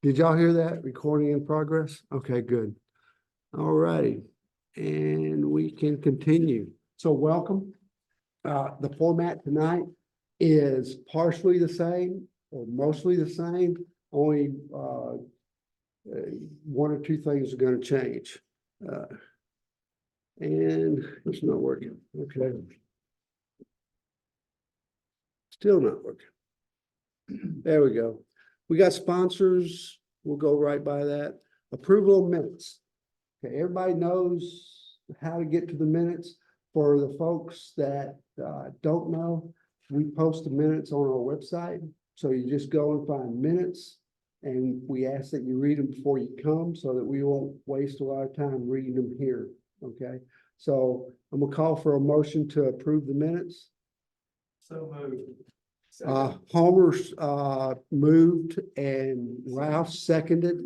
Did y'all hear that? Recording in progress? Okay, good. All righty. And we can continue. So welcome. The format tonight is partially the same or mostly the same. Only one or two things are going to change. And it's not working. Okay. Still not working. There we go. We got sponsors. We'll go right by that. Approval of minutes. Okay, everybody knows how to get to the minutes. For the folks that don't know, we post the minutes on our website. So you just go and find minutes, and we ask that you read them before you come so that we won't waste a lot of time reading them here. Okay, so I'm gonna call for a motion to approve the minutes. So moved. Homer's moved and Ralph seconded.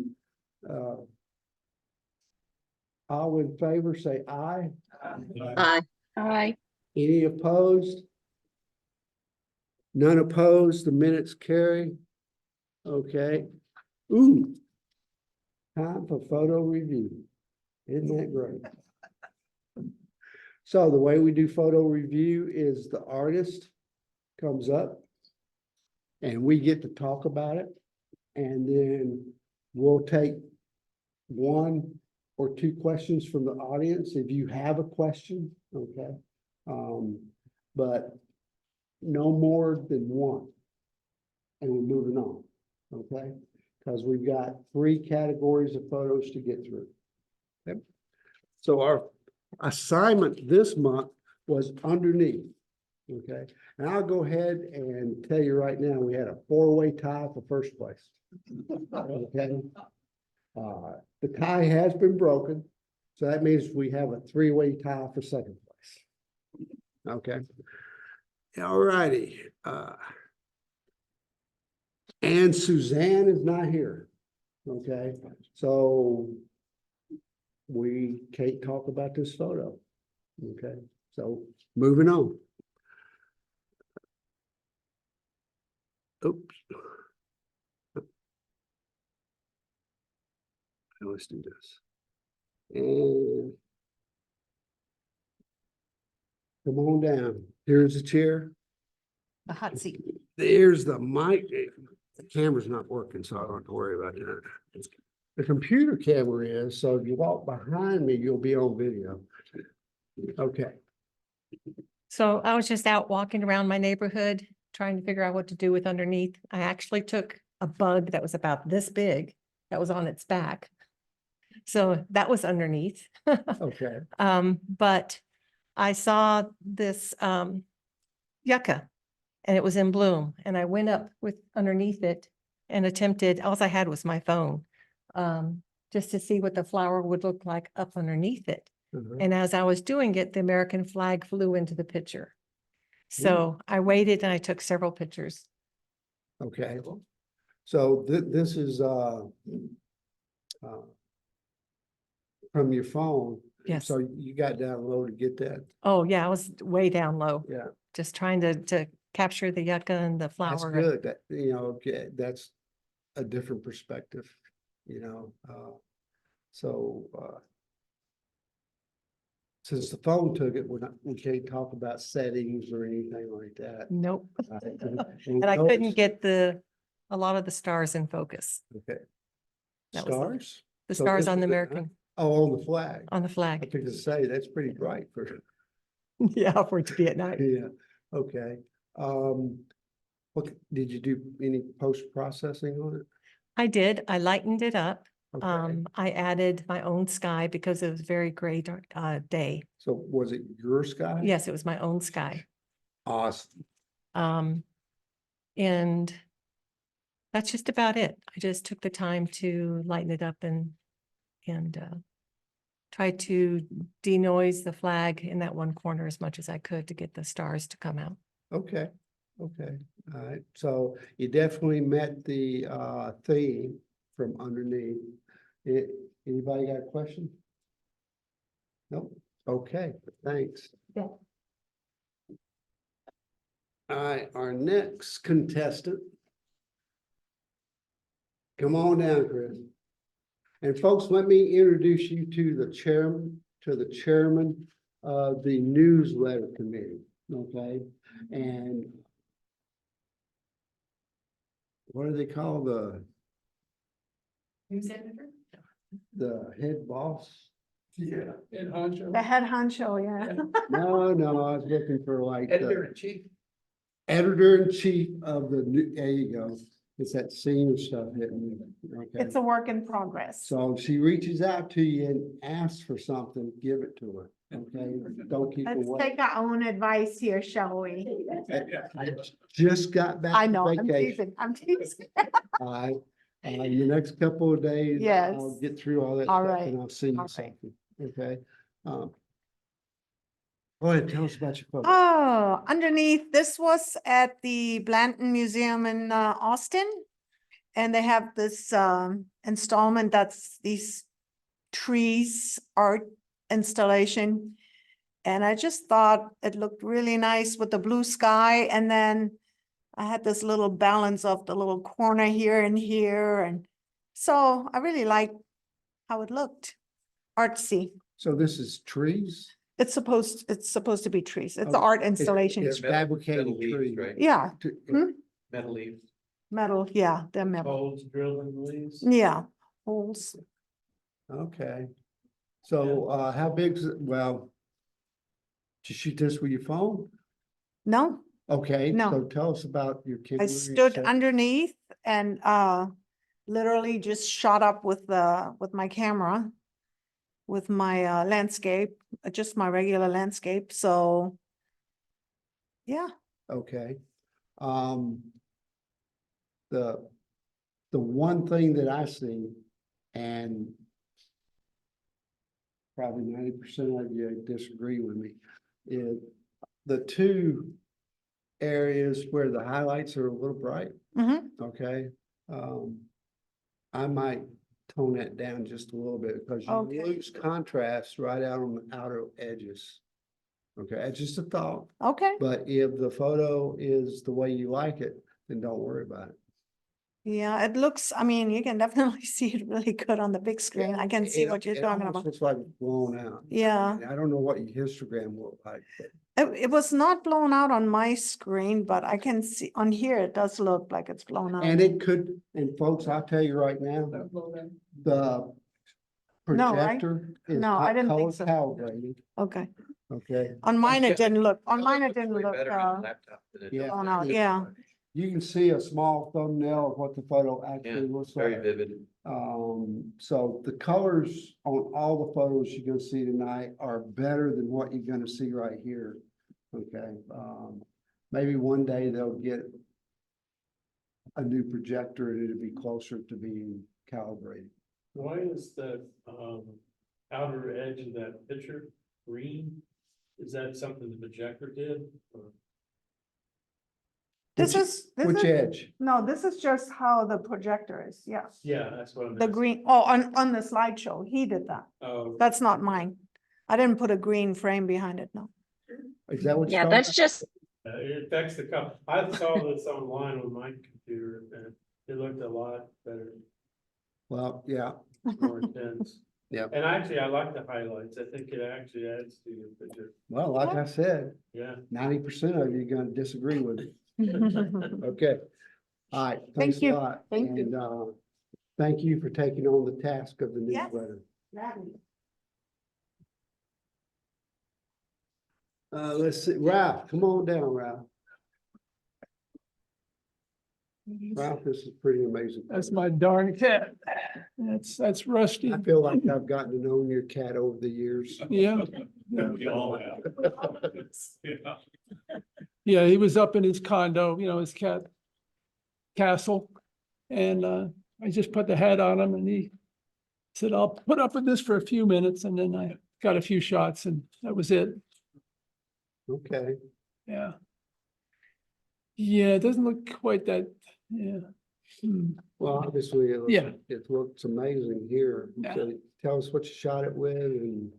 All in favor, say aye. Aye. Aye. Any opposed? None opposed, the minutes carry. Okay. Ooh. Time for photo review. Isn't that great? So the way we do photo review is the artist comes up and we get to talk about it. And then we'll take one or two questions from the audience if you have a question, okay? But no more than one. And we're moving on, okay? Because we've got 3 categories of photos to get through. Okay? So our assignment this month was underneath, okay? And I'll go ahead and tell you right now, we had a 4-way tie for first place. Okay. The tie has been broken, so that means we have a 3-way tie for second place. Okay. All righty. And Suzanne is not here. Okay, so we can't talk about this photo. Okay, so moving on. Oops. Let's do this. And come on down. Here's the chair. The hot seat. There's the mic. The camera's not working, so I don't have to worry about that. The computer camera is, so if you walk behind me, you'll be on video. Okay. So I was just out walking around my neighborhood, trying to figure out what to do with underneath. I actually took a bug that was about this big, that was on its back. So that was underneath. Okay. But I saw this yucca and it was in bloom, and I went up with underneath it and attempted, all I had was my phone, just to see what the flower would look like up underneath it. And as I was doing it, the American flag flew into the picture. So I waited and I took several pictures. Okay. So this is from your phone. Yes. So you got down low to get that. Oh, yeah, I was way down low, Yeah. just trying to capture the yucca and the flower. That's good. That, you know, okay, that's a different perspective, you know. Since the phone took it, we can't talk about settings or anything like that. Nope. And And I couldn't get a lot of the stars in focus. Okay. That was Stars? The So stars this on the was American, Oh, on the flag. on the I flag. think to say that's pretty bright for, Yeah, for it to be at night. yeah, okay. What, did you do any post-processing on it? I did. I lightened it up. Okay, I added my own sky because it was very gray day. so was it your sky? Yes, it was my own sky. Awesome. And that's just about it. I just took the time to lighten it up and try to denoise the flag in that one corner as much as I could to get the stars to come out. Okay, okay, all right. So you definitely met the theme from underneath. Anybody got a question? Nope. Okay, thanks. Yeah. All right, our next contestant Come on down, Chris. And folks, let me introduce you to the chairman of the newsletter committee, okay? And what do they call Who's editor? the head boss? Yeah. And honcho. The head honcho, yeah. No, I was looking for like Editor the in chief. editor-in-chief of the new, there you go. It's that senior stuff hitting me, okay? It's a work in progress. So if she reaches out to you and asks for something, give it to her, okay? Don't keep her Let's waiting. take our own advice here, shall we? I just got back I from know, I'm vacation. teasing, I'm teasing. The next couple of days, Yes. I'll get through all that All stuff right. and I'll send All you right. something, okay? Go ahead, tell us about your photo. Oh, underneath, this was at the Blanton Museum in Austin. And they have this installment that's these trees art installation. And I just thought it looked really nice with the blue sky. And then I had this little balance of the little corner here and here. And so I really liked how it looked. Artsy. So this is trees? It's supposed to be trees. It's Oh, art installation. It's Metal fabricated leaves, tree. right? Yeah, Metal leaves. metal, yeah, they're metal. Holes drilled in the leaves. Yeah, holes. Okay. So, how big's it? Well, did you shoot this with your phone? No, Okay, No. so tell us about your camera. I you stood set. underneath and literally just shot up with my camera. With my landscape, just my regular landscape, so. Yeah, Okay. The one thing that I see, and probably 90% of you disagree with me, is the two areas where the highlights are a little bright, mhm, okay? I might tone that down just a little bit because you Okay. lose contrast right out on the outer edges. Okay, it's just a thought, okay, but if the photo is the way you like it, then don't worry about it. yeah, it looks, I mean, you can definitely see it really good on the big screen. I can see what you're It talking almost about. looks like it's blown out. Yeah, I don't know what your histogram looked like, but it was not blown out on my screen, but I can see on here, it does look like it's blown out. and it could, and folks, I'll tell you right now, the No, right? projector is No, I not didn't color think so. calibrated, Okay, okay? on mine it didn't look, on mine it Looks didn't way look, better on the laptop than it Yeah. does. blown out, yeah. You can see a small thumbnail of what the photo Yeah, actually looks very like. vivid. So the colors on all the photos you're gonna see tonight are better than what you're gonna see right here. Okay, maybe one day they'll get a new projector and it'll be closer to being calibrated. Why is the outer edge of that picture green? Is that something the projector did? Or- This Which is, edge? no, this is just how the projector is, yes. Yeah, that's what I'm The asking. green, oh, on the slideshow, he did that. Oh, That's not mine. I didn't put a green frame behind it, no. Is that what you're Yeah, talking? that's just, it affects the color. I saw this online on my computer and it looked a lot better, Well, yeah, more intense. Yeah. And actually, I like the highlights. I think it actually adds to your picture. well, like I said, Yeah. 90% of you are gonna disagree with me. Okay. All right, thanks a you. lot. Thank you. And thank you for taking on the task of the Yes. newsletter. Let's see, Ralph, come on down, Ralph. Ralph, this is pretty amazing. That's my darn cat. That's Rusty. I feel like I've gotten to know your cat over the years. Yeah. We all have. Yeah, he was up in his condo, his cat castle. And I just put the hat on him and he said, I'll put up with this for a few minutes. And then I got a few shots and that was it. Okay, Yeah. Yeah, it doesn't look quite that, yeah. well, obviously, Yeah. it looks amazing here. Yeah. So tell us what you shot it with and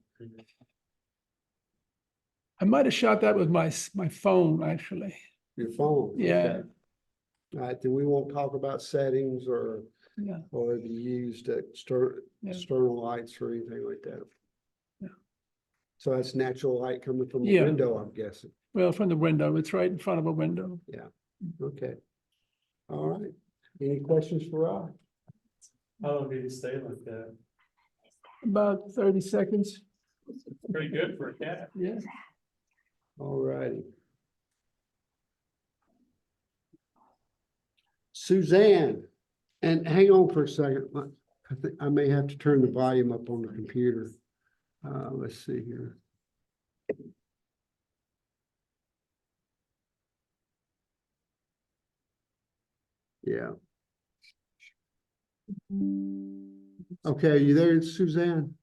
I might have shot that with my phone, actually. your phone. Yeah. Okay. All right, then we won't talk about settings or Yeah, or have you used Yeah. external lights or anything like that? Yeah. So that's natural light coming from the Yeah. window, I'm guessing. well, from the window, it's right in front of a window. Okay. All right. Any questions for Rob? How long did he stay like that? About 30 seconds. Pretty good for a cat. Yeah. All righty. Suzanne, and hang on for a second. I think I may have to turn the volume up on the computer. Let's see here. Yeah. Okay, are you there, Suzanne?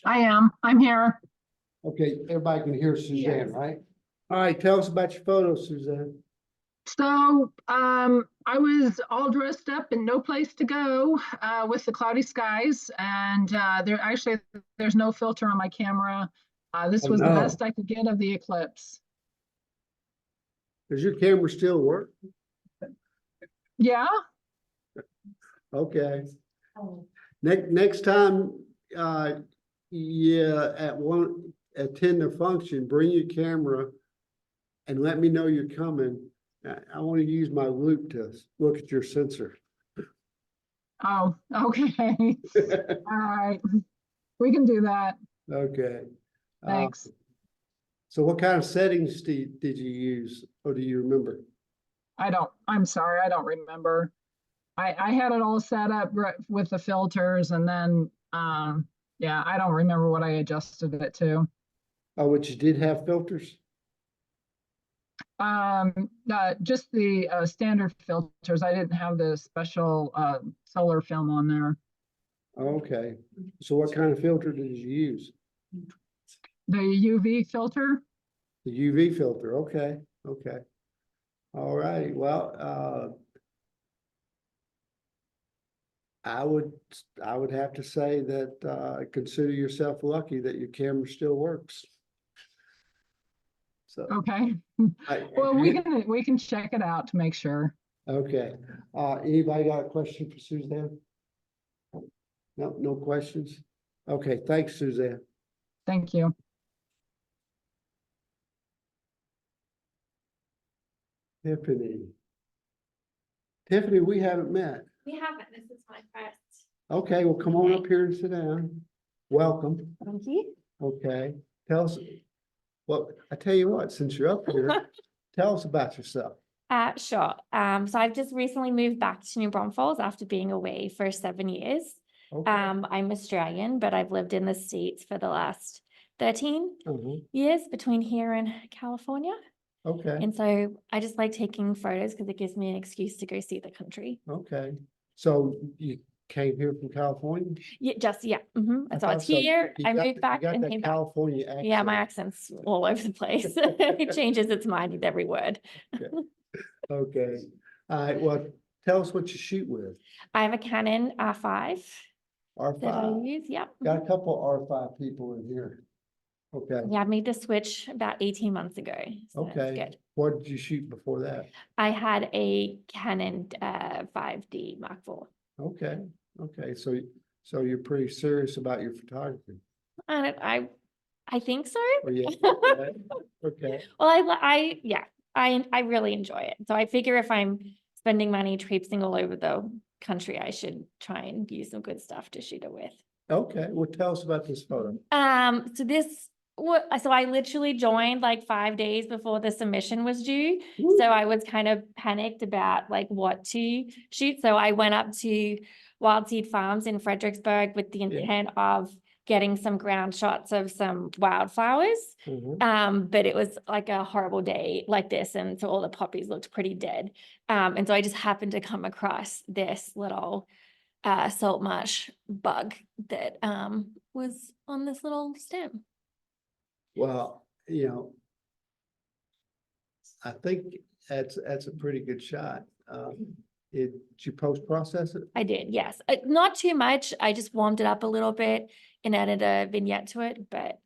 I am. I'm here. Okay, everybody can hear Suzanne, right? All right, tell us about your photos, Suzanne. So, I was all dressed up and no place to go, with the cloudy skies, and there's no filter on my camera. This Oh, was the no. best I could get of the eclipse. Does your camera still work? Yeah, Okay. Next time, attend a function, bring your camera and let me know you're coming. I want to use my loop to look at your sensor. oh, okay. All right. We can do that. Okay. Thanks. So what kind of settings did you use, or do you remember? I'm sorry, I don't remember. I had it all set up with the filters and then, yeah, I don't remember what I adjusted it to. Oh, which you did have filters? Just the standard filters. I didn't have the special solar film on there. Okay. So what kind of filter did you use? The UV filter. The UV filter. Okay. Okay. All right. Well, I would have to say that consider yourself lucky that your camera still works. So, Okay. I- Well, we can check it out to make sure. okay. Anybody got a question for Suzanne? No, no questions? Okay, thanks, Suzanne. Thank you. Tiffany. Tiffany, we haven't met. We haven't. This is my first. Okay, well, come on up here and sit down. Welcome. Thank you. Okay, tell us, well, I tell you what, since you're up here, tell us about yourself. Sure. So I've just recently moved back to New Braunfels after being away for 7 years. Okay. I'm Australian, but I've lived in the States for the last 13 years between here and California. Okay, And so I just like taking photos because it gives me an excuse to go see the country. okay. So you came here from California? Yeah, yeah. I So thought it's here. You I got moved back you got and that came back. California accent. Yeah, my accent's all over the place. It changes its mind with every word. Okay, all right, well, tell us what you shoot with. I have a Canon R5 that I R5, use. Yep. got a couple R5 people in here. Okay, Yeah, I made the switch about 18 months ago. So that's okay. good. What did you shoot before that? I had a Canon 5D Mark IV. Okay, okay, so you're pretty serious about your photography. And I think so. Oh, yeah, okay, okay, Well, I really enjoy it. So I figure if I'm spending money traipsing all over the country, I should try and use some good stuff to shoot it with. okay, well, tell us about this photo. So I literally joined like 5 days before the submission was due. Woo. So I was kind of panicked about like what to shoot. So I went up to Wild Seed Farms in Fredericksburg with the intent of getting some ground shots of some wildflowers. But it was like a horrible day like this. And so all the poppies looked pretty dead. And so I just happened to come across this little salt marsh bug that was on this little stem. Well, you know, I think that's a pretty good shot. Did you post-process it? I did, yes. Not too much. I just warmed it up a little bit and added a vignette to it, but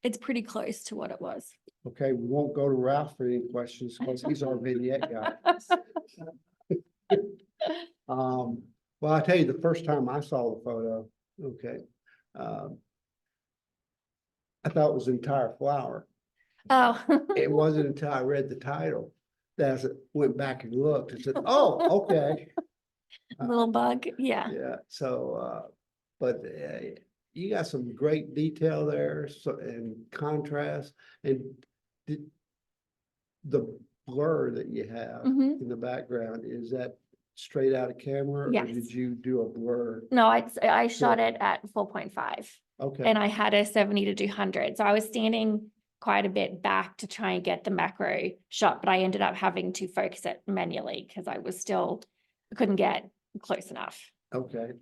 it's pretty close to what it was. Okay, we won't go to Ralph for any questions because he's our vignette guy. Well, I tell you, the first time I saw the photo, okay, I thought it was an entire flower. Oh. It wasn't until I read the title that I went back and looked and said, oh, okay. Little bug, yeah. Yeah, so, but you got some great detail there, so, and contrast, and the blur that you have Mhm. in the background, is that straight out of camera? Or Yes. did you do a blur? No, I shot So- it at 4.5 Okay, and I had a 70 to 200. So I was standing quite a bit back to try and get the macro shot, but I ended up having to focus it manually because I couldn't get close enough. okay,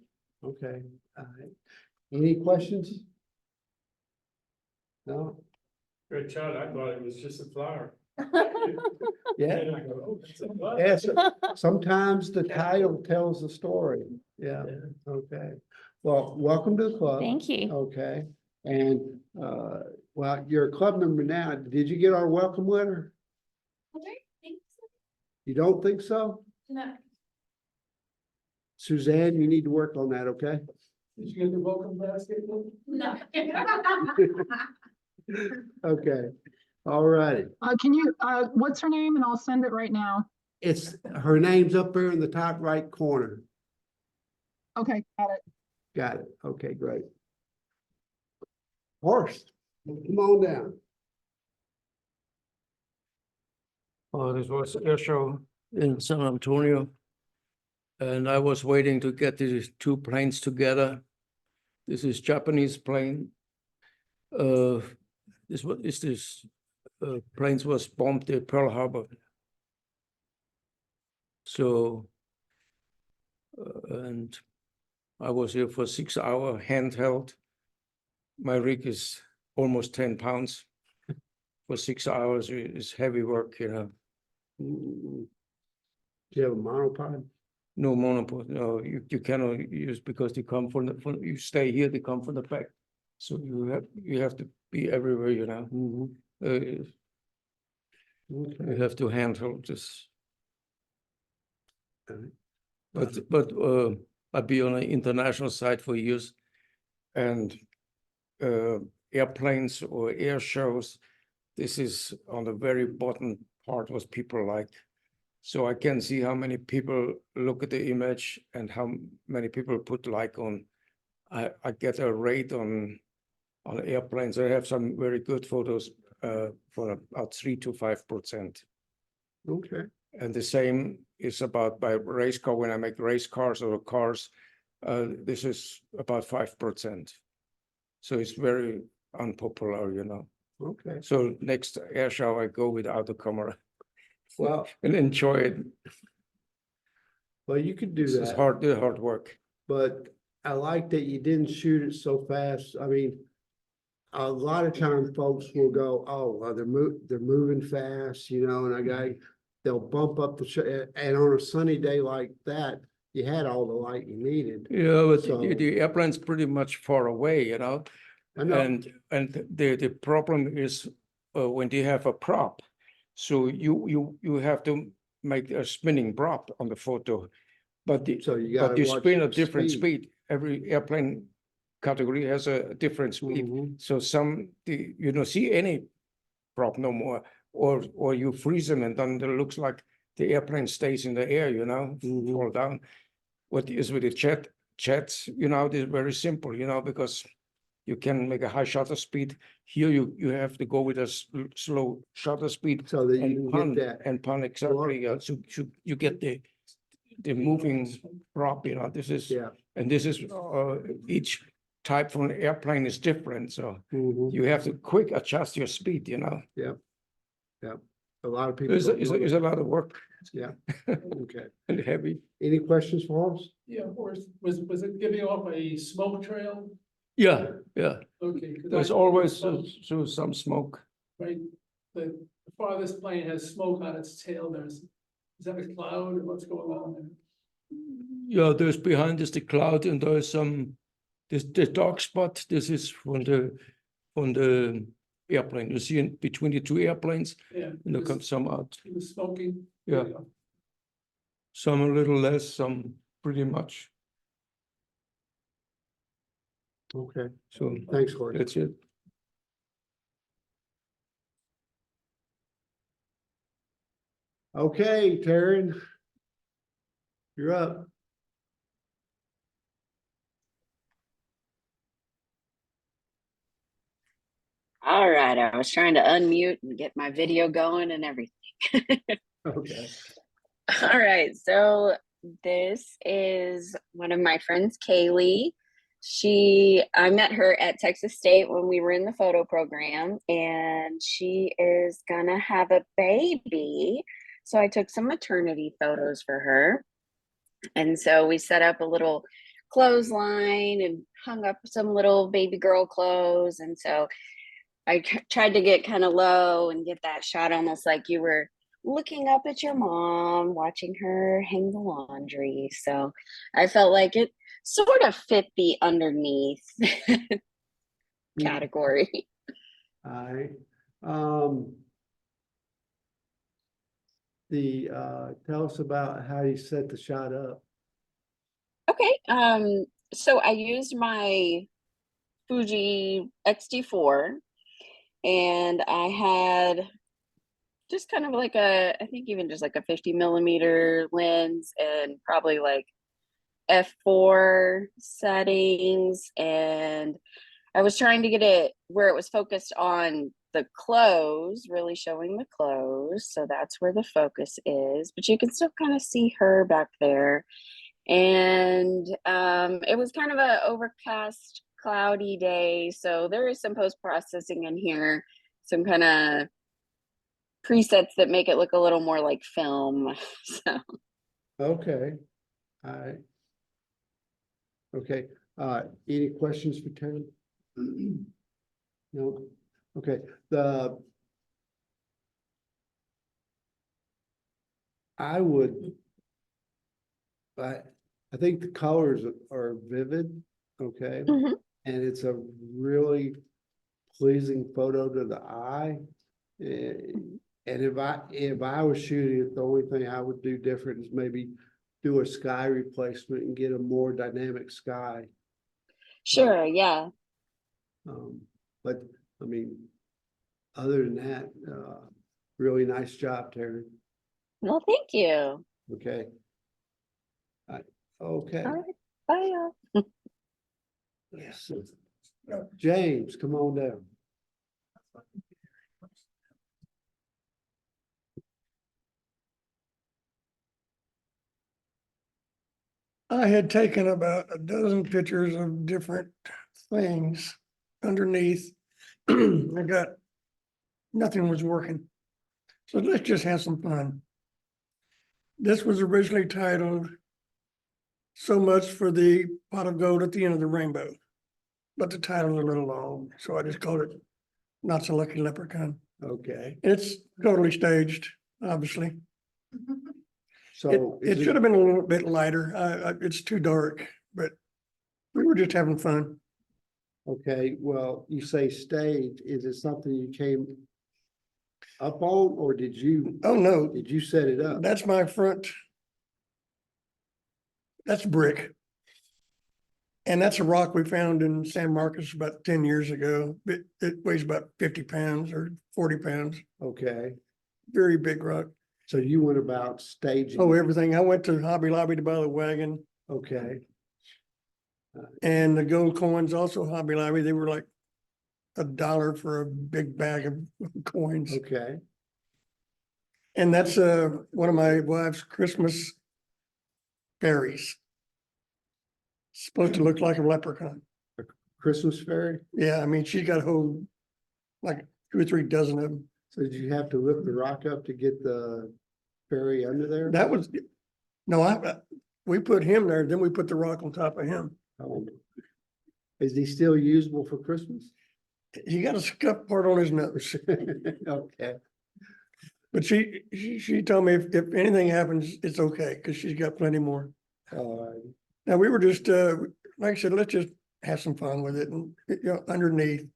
okay, all right. Any questions? No? Great shot. I thought it was just a flower. Yeah. And I go, oh, that's a flower. Yes, sometimes the title tells the story. Yeah, okay. Well, welcome to the club. Thank you. Okay, and, well, you're a club member now. Did you get our welcome letter? You don't think so? No. Suzanne, you need to work on that, okay? Did you get the welcome basket? No. Okay, all righty. Can you, what's her name? And I'll send it right now. It's, her name's up there in the top right corner. Okay, got it. Got it. Okay, great. Horst, come on down. This was air show in San Antonio. And I was waiting to get these two planes together. This is Japanese plane. This planes was bombed at Pearl Harbor. So, and I was here for 6 hours handheld. My rig is almost 10 pounds. For 6 hours is heavy work, you know. Do you have a monopod? No monopod, no, you cannot use because they come from you stay here, they come from the back. So you have to be everywhere, you know. You Okay. have to handle this. Alright. But I've been on an international site for years, and airplanes or air shows, this is on the very bottom part what people like. So I can see how many people look at the image and how many people put like on. I get a rate on airplanes. I have some very good photos for about 3 to 5%. Okay. And the same is about by race car. When I make race cars or cars, this is about 5%. So it's very unpopular, you know. Okay. So next air show, I go without the camera Well, and enjoy it. well, you could do This is that, hard work. but I like that you didn't shoot it so fast. I mean, a lot of times folks will go, oh, well, they're moving fast, you know, and they'll bump up and on a sunny day like that, you had all the light you needed. Yeah, but So- the airplane's pretty much far away, you know. I know. And the problem is when you have a prop, so you have to make a spinning prop on the photo, but So you gotta but you watch spin a the different speed. Every airplane category has a different speed. Mhm. So you don't see any prop no more, or you freeze them and then it looks like the airplane stays in the air, you know, Mhm. fall down. What is with the jets, you know, it's very simple, you know, because you can make a high shutter speed. Here you have to go with a slow shutter speed So that you and can get that. pun exactly. So you get the moving prop, you know. This is Yeah. and this is each type from an airplane is different. So Mhm. you have to quick adjust your speed, you know. A lot of people. It's don't know a that. lot of work Yeah. Okay. and heavy. Any questions for us? Yeah, of course. Was it giving off a smoke trail? Yeah. Okay. 'cause There's I- always some- some smoke. Right, the farthest plane has smoke on its tail. Is that a cloud or what's going on there? Yeah, there's behind is the cloud and there's the dark spot. This is from the airplane. You see in between the two airplanes, Yeah. and there comes some out. He was smoking. Yeah. Some a little less, some pretty much. Okay, So thanks, Corey. that's it. Okay, Taryn. You're up. All right, I was trying to unmute and get my video going and everything. Okay. All right, so this is one of my friends, Kaylee. I met her at Texas State when we were in the photo program, and she is gonna have a baby. So I took some maternity photos for her. And so we set up a little clothesline and hung up some little baby girl clothes. And so I tried to get kind of low and get that shot almost like you were looking up at your mom, watching her hang the laundry. So I felt like it sort of fit the underneath category. All right. Tell us about how you set the shot up. Okay. So I used my Fuji XT4 and I had just kind of like I think even just like a 50 millimeter lens and probably like f4 settings, and I was trying to get it where it was focused on the clothes, really showing the clothes, so that's where the focus is, but you can still kind of see her back there. And it was kind of a overcast, cloudy day, so there is some post-processing in here, some kind of presets that make it look a little more like film. So Okay. All right. Okay. Any questions for Taryn? No. Okay. I would. I think the colors are vivid. Okay. mhm. And it's a really pleasing photo to the eye. And if I was shooting it, the only thing I would do different is maybe do a sky replacement and get a more dynamic sky. Sure, yeah. But I mean, other than that, really nice job, Terry. Well, thank you. Okay. Okay. All right, bye y'all. Yes. James, come on down. I had taken about a dozen pictures of different things underneath. I got, nothing was working. So let's just have some fun. This was originally titled "So Much for the Pot of Gold at the End of the Rainbow," but the title's a little long, so I just called it "Not So Lucky Leprechaun." Okay. It's totally staged, obviously. So It should have been a little bit lighter. It's too dark, but we were just having fun. okay. Well, you say staged. Is it something you came up on, or did you Oh, no, set it up? that's my front. That's brick. And that's a rock we found in San Marcos about 10 years ago. It weighs about 50 pounds or 40 pounds. Okay. Very big rock. So you went about staging. Oh, everything. I went to Hobby Lobby to buy the wagon, Okay. and the gold coins also Hobby Lobby. They were like $1 for a big bag of coins. Okay. And that's one of my wife's Christmas fairies. Supposed to look like a leprechaun. Christmas fairy. Yeah, I mean, she got a whole, like 2 or 3 dozen of them. So did you have to lift the rock up to get the fairy under there? That was, no, we put him there, then we put the rock on top of him. Oh. Is he still usable for Christmas? He got a scuff part on his nose. Okay. But she told me if anything happens, it's okay, because she's got plenty more. Now, we were just, like I said, let's just have some fun with it and, underneath,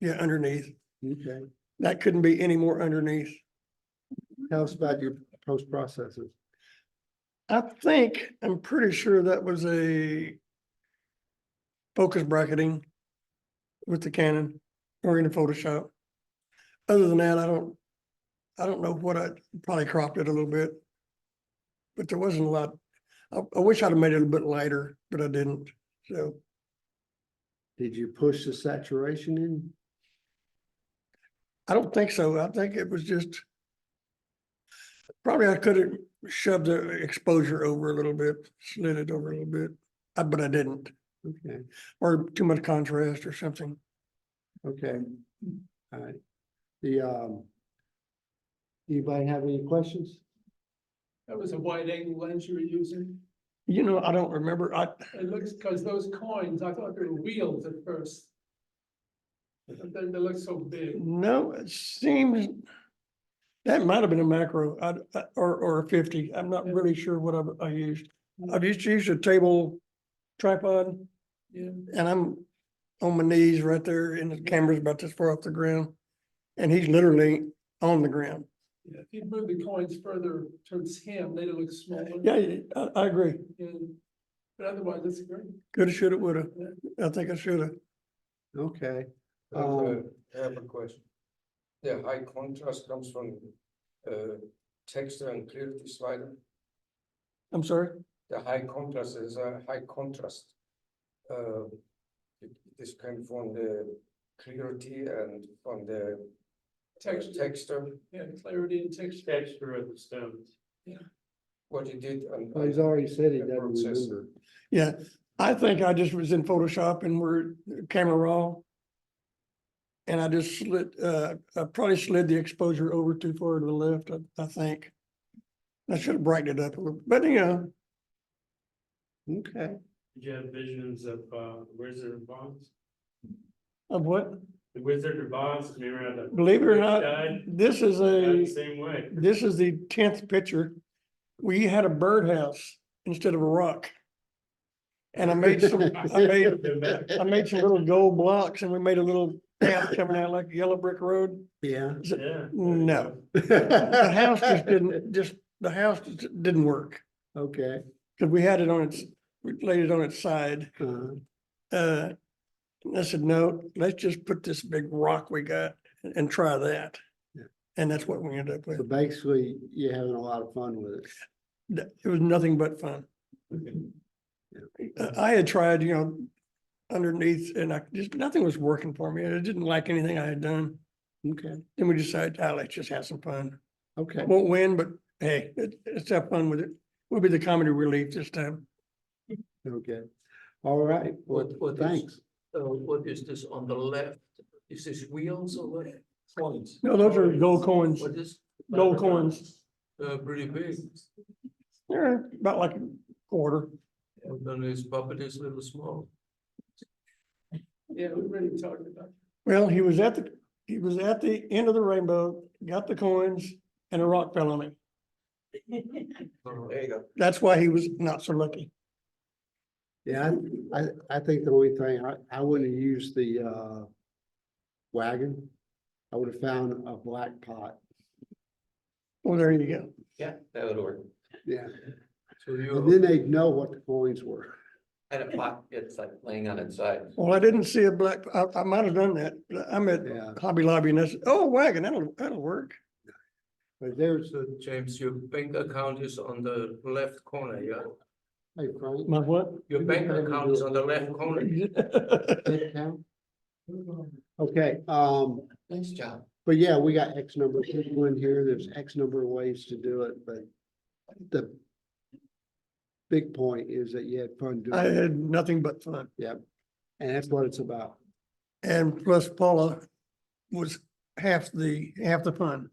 underneath. Okay. That couldn't be any more underneath. Tell us about your post processes. I'm pretty sure that was a focus bracketing with the Canon or in Photoshop. Other than that, I don't know what I probably cropped it a little bit. But there wasn't a lot. I wish I'd have made it a little bit lighter, but I didn't. So Did you push the saturation in? I don't think so. I think it was just. Probably I could have shoved the exposure over a little bit, slid it over a little bit, but I didn't. Okay, Or too much contrast or something. okay. All right. Anybody have any questions? That was a wide angle lens you were using. You know, I don't remember. It looks, because those coins, I thought they were wheels at first. But then they look so big. No, it seems. That might have been a macro, or a 50. I'm not really sure what I used. I've used a table tripod Yeah. and I'm on my knees right there and the camera's about this far off the ground. And he's literally on the ground. Yeah, if you move the coins further towards him, they'd look smaller. Yeah, I agree. And- But otherwise, it's great. Coulda, shoulda, woulda. I think I shoulda. Okay. I have a question. The high contrast comes from texture and clarity slider. I'm sorry. The high contrast is a high contrast. It is come from the clarity and from the texture. Yeah, clarity and texture. Texture of the stones. What you did. And Well, he's already said he the doesn't process. remember. Yeah, I think I just was in Photoshop and we're camera raw. And I just I probably slid the exposure over too far to the left, I think. I should have brightened it up a little, but Okay. Did you have visions of Wizard of Oz? of what? The Wizard of Oz, remember how the Believe it or witch not, died? this is Died the a, same way. this is the 10th picture. We had a birdhouse instead of a rock. And I made some little gold blocks and we made a little path coming out like a yellow brick road. Yeah. Yeah. No, the house just didn't work. Okay. Cause we had it on its, we laid it on its side. I said, no, let's just put this big rock we got and try that. Yeah. And that's what we ended up with. So basically, you're having a lot of fun with it. It was nothing but fun. I had tried, underneath and nothing was working for me. I didn't like anything I had done. Okay. Then we decided, let's just have some fun. Okay. Won't win, but hey, let's have fun with it. We'll be the comedy relief this time. Okay. All right. Well, What is- thanks. What is this on the left? Is this wheels or what? Coins. No, those are gold coins, What is? gold coins. Pretty big. They're about like a quarter. And then his puppet is a little small. Yeah, we already talked about. Well, he was at the end of the rainbow, got the coins and a rock fell on him. There you go. That's why he was not so lucky. Yeah, I think the only thing, I wouldn't have used the wagon. I would have found a black pot. Well, there you go. Yeah, that would work. Yeah. So And then they'd know what the coins were. had a pot, it's like laying on its side. Well, I didn't see a black, I might have done that. I'm at Yeah. Hobby Lobby and I said, oh, wagon, that'll work. But there's, So James, your bank account is on the left corner, yeah? hey, Frank. My what? Your bank account is on the left corner. Head count? Okay, Nice job. but yeah, we got X number of people in here. There's X number of ways to do it, but the big point is that you had fun doing I it. had nothing but fun. Yep. And that's what it's about. And plus Paula was half the fun.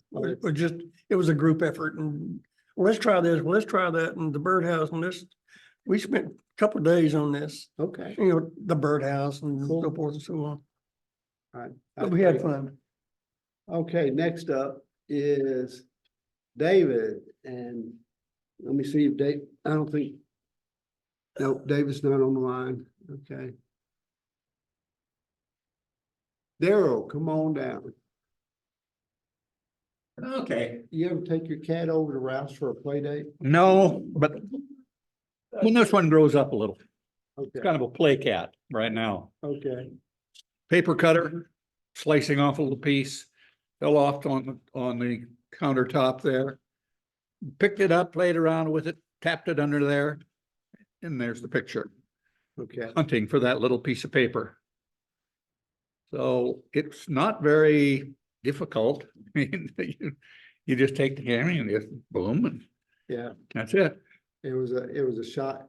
It was a group effort and well, let's try this, well, let's try that and the birdhouse and this. We spent a couple of days on this, Okay. the birdhouse and so Cool. forth and so on. All right. But we had fun. Okay, next up is David, and let me see if Dave, I don't think. No, David's not on the line, okay. Daryl, come on down. Okay, You ever take your cat over to Rouse for a play date? no, but when this one grows up a little. Okay, kind of a play cat right now. okay, Paper cutter, slicing off a little piece, fell off on the countertop there. Picked it up, played around with it, tapped it under there, and there's the picture, okay. hunting for that little piece of paper. So it's not very difficult. I mean, you just take the camera and just boom, and Yeah, that's it. it was a shot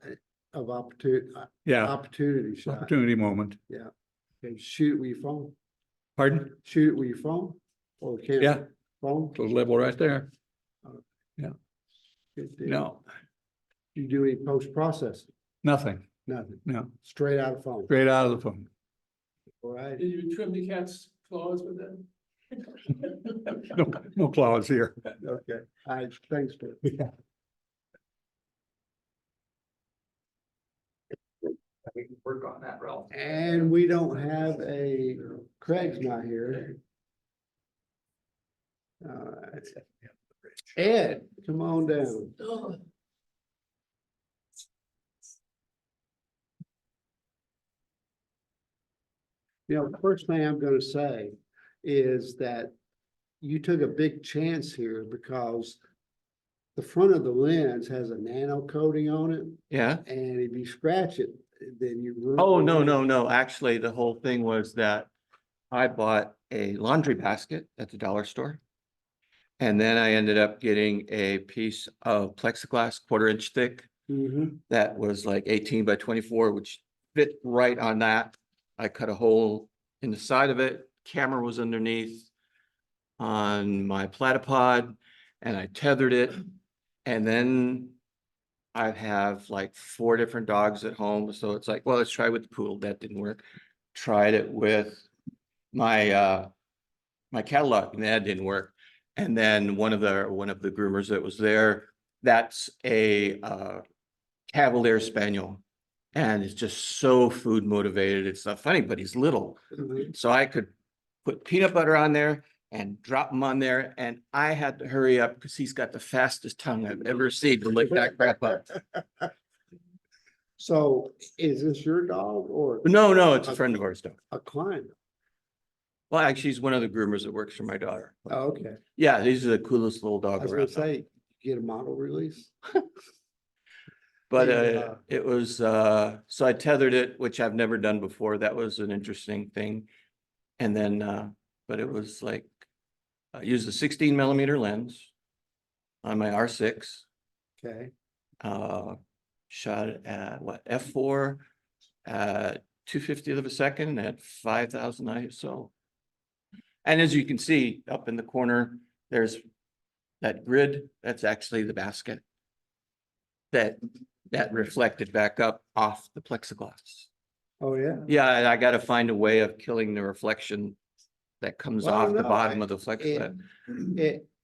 of opportunity, Yeah, opportunity shot. opportunity moment. Yeah. Okay, shoot it with your phone, Pardon? shoot it with your phone or camera? Yeah. Phone? So level right there. Good deal. No, You do any post-processing? nothing. Nothing, No, straight out of phone. straight out of the phone. All right, Did you trim the cat's claws with that? No claws here. okay, all right, thanks, Bill. We can work on that, Ralph. And we don't have Craig's not here. All right. Ed, come on down. You know, the first thing I'm gonna say is that you took a big chance here because the front of the lens has a nano coating on it, Yeah. and if you scratch it, then you. ruin Oh, the no, lens. no, no. Actually, the whole thing was that I bought a laundry basket at the dollar store. And then I ended up getting a piece of plexiglass 1/4 inch thick Mhm. that was like 18 by 24, which fit right on that. I cut a hole in the side of it. Camera was underneath on my platypod, and I tethered it. And then I have like 4 different dogs at home. So it's like, well, let's try with the poodle. That didn't work. Tried it with my my catalog, and that didn't work. And then one of the groomers that was there, that's a Cavalier Spaniel. And it's just so food motivated. It's not funny, but he's little. Mhm. So I could put peanut butter on there and drop him on there, and I had to hurry up because he's got the fastest tongue I've ever seen to lick that crap up. So is this your dog or No, no, it's a friend of ours, dog. a client? Well, actually, he's one of the groomers that works for my daughter. Oh, okay. Yeah, these are the coolest little I dog was gonna around. say, get a model release. But Yeah. it was, so I tethered it, which I've never done before. That was an interesting thing. And then, but it was like, I used a 16 mm lens on my R6. Okay, Shot it at what, f4 at 2/50th of a second at 5,000 ISO. And as you can see up in the corner, there's that grid. That's actually the basket that reflected back up off the plexiglass. oh, yeah. Yeah, I got to find a way of killing the reflection that comes Well, off the no, bottom of the plexiglass.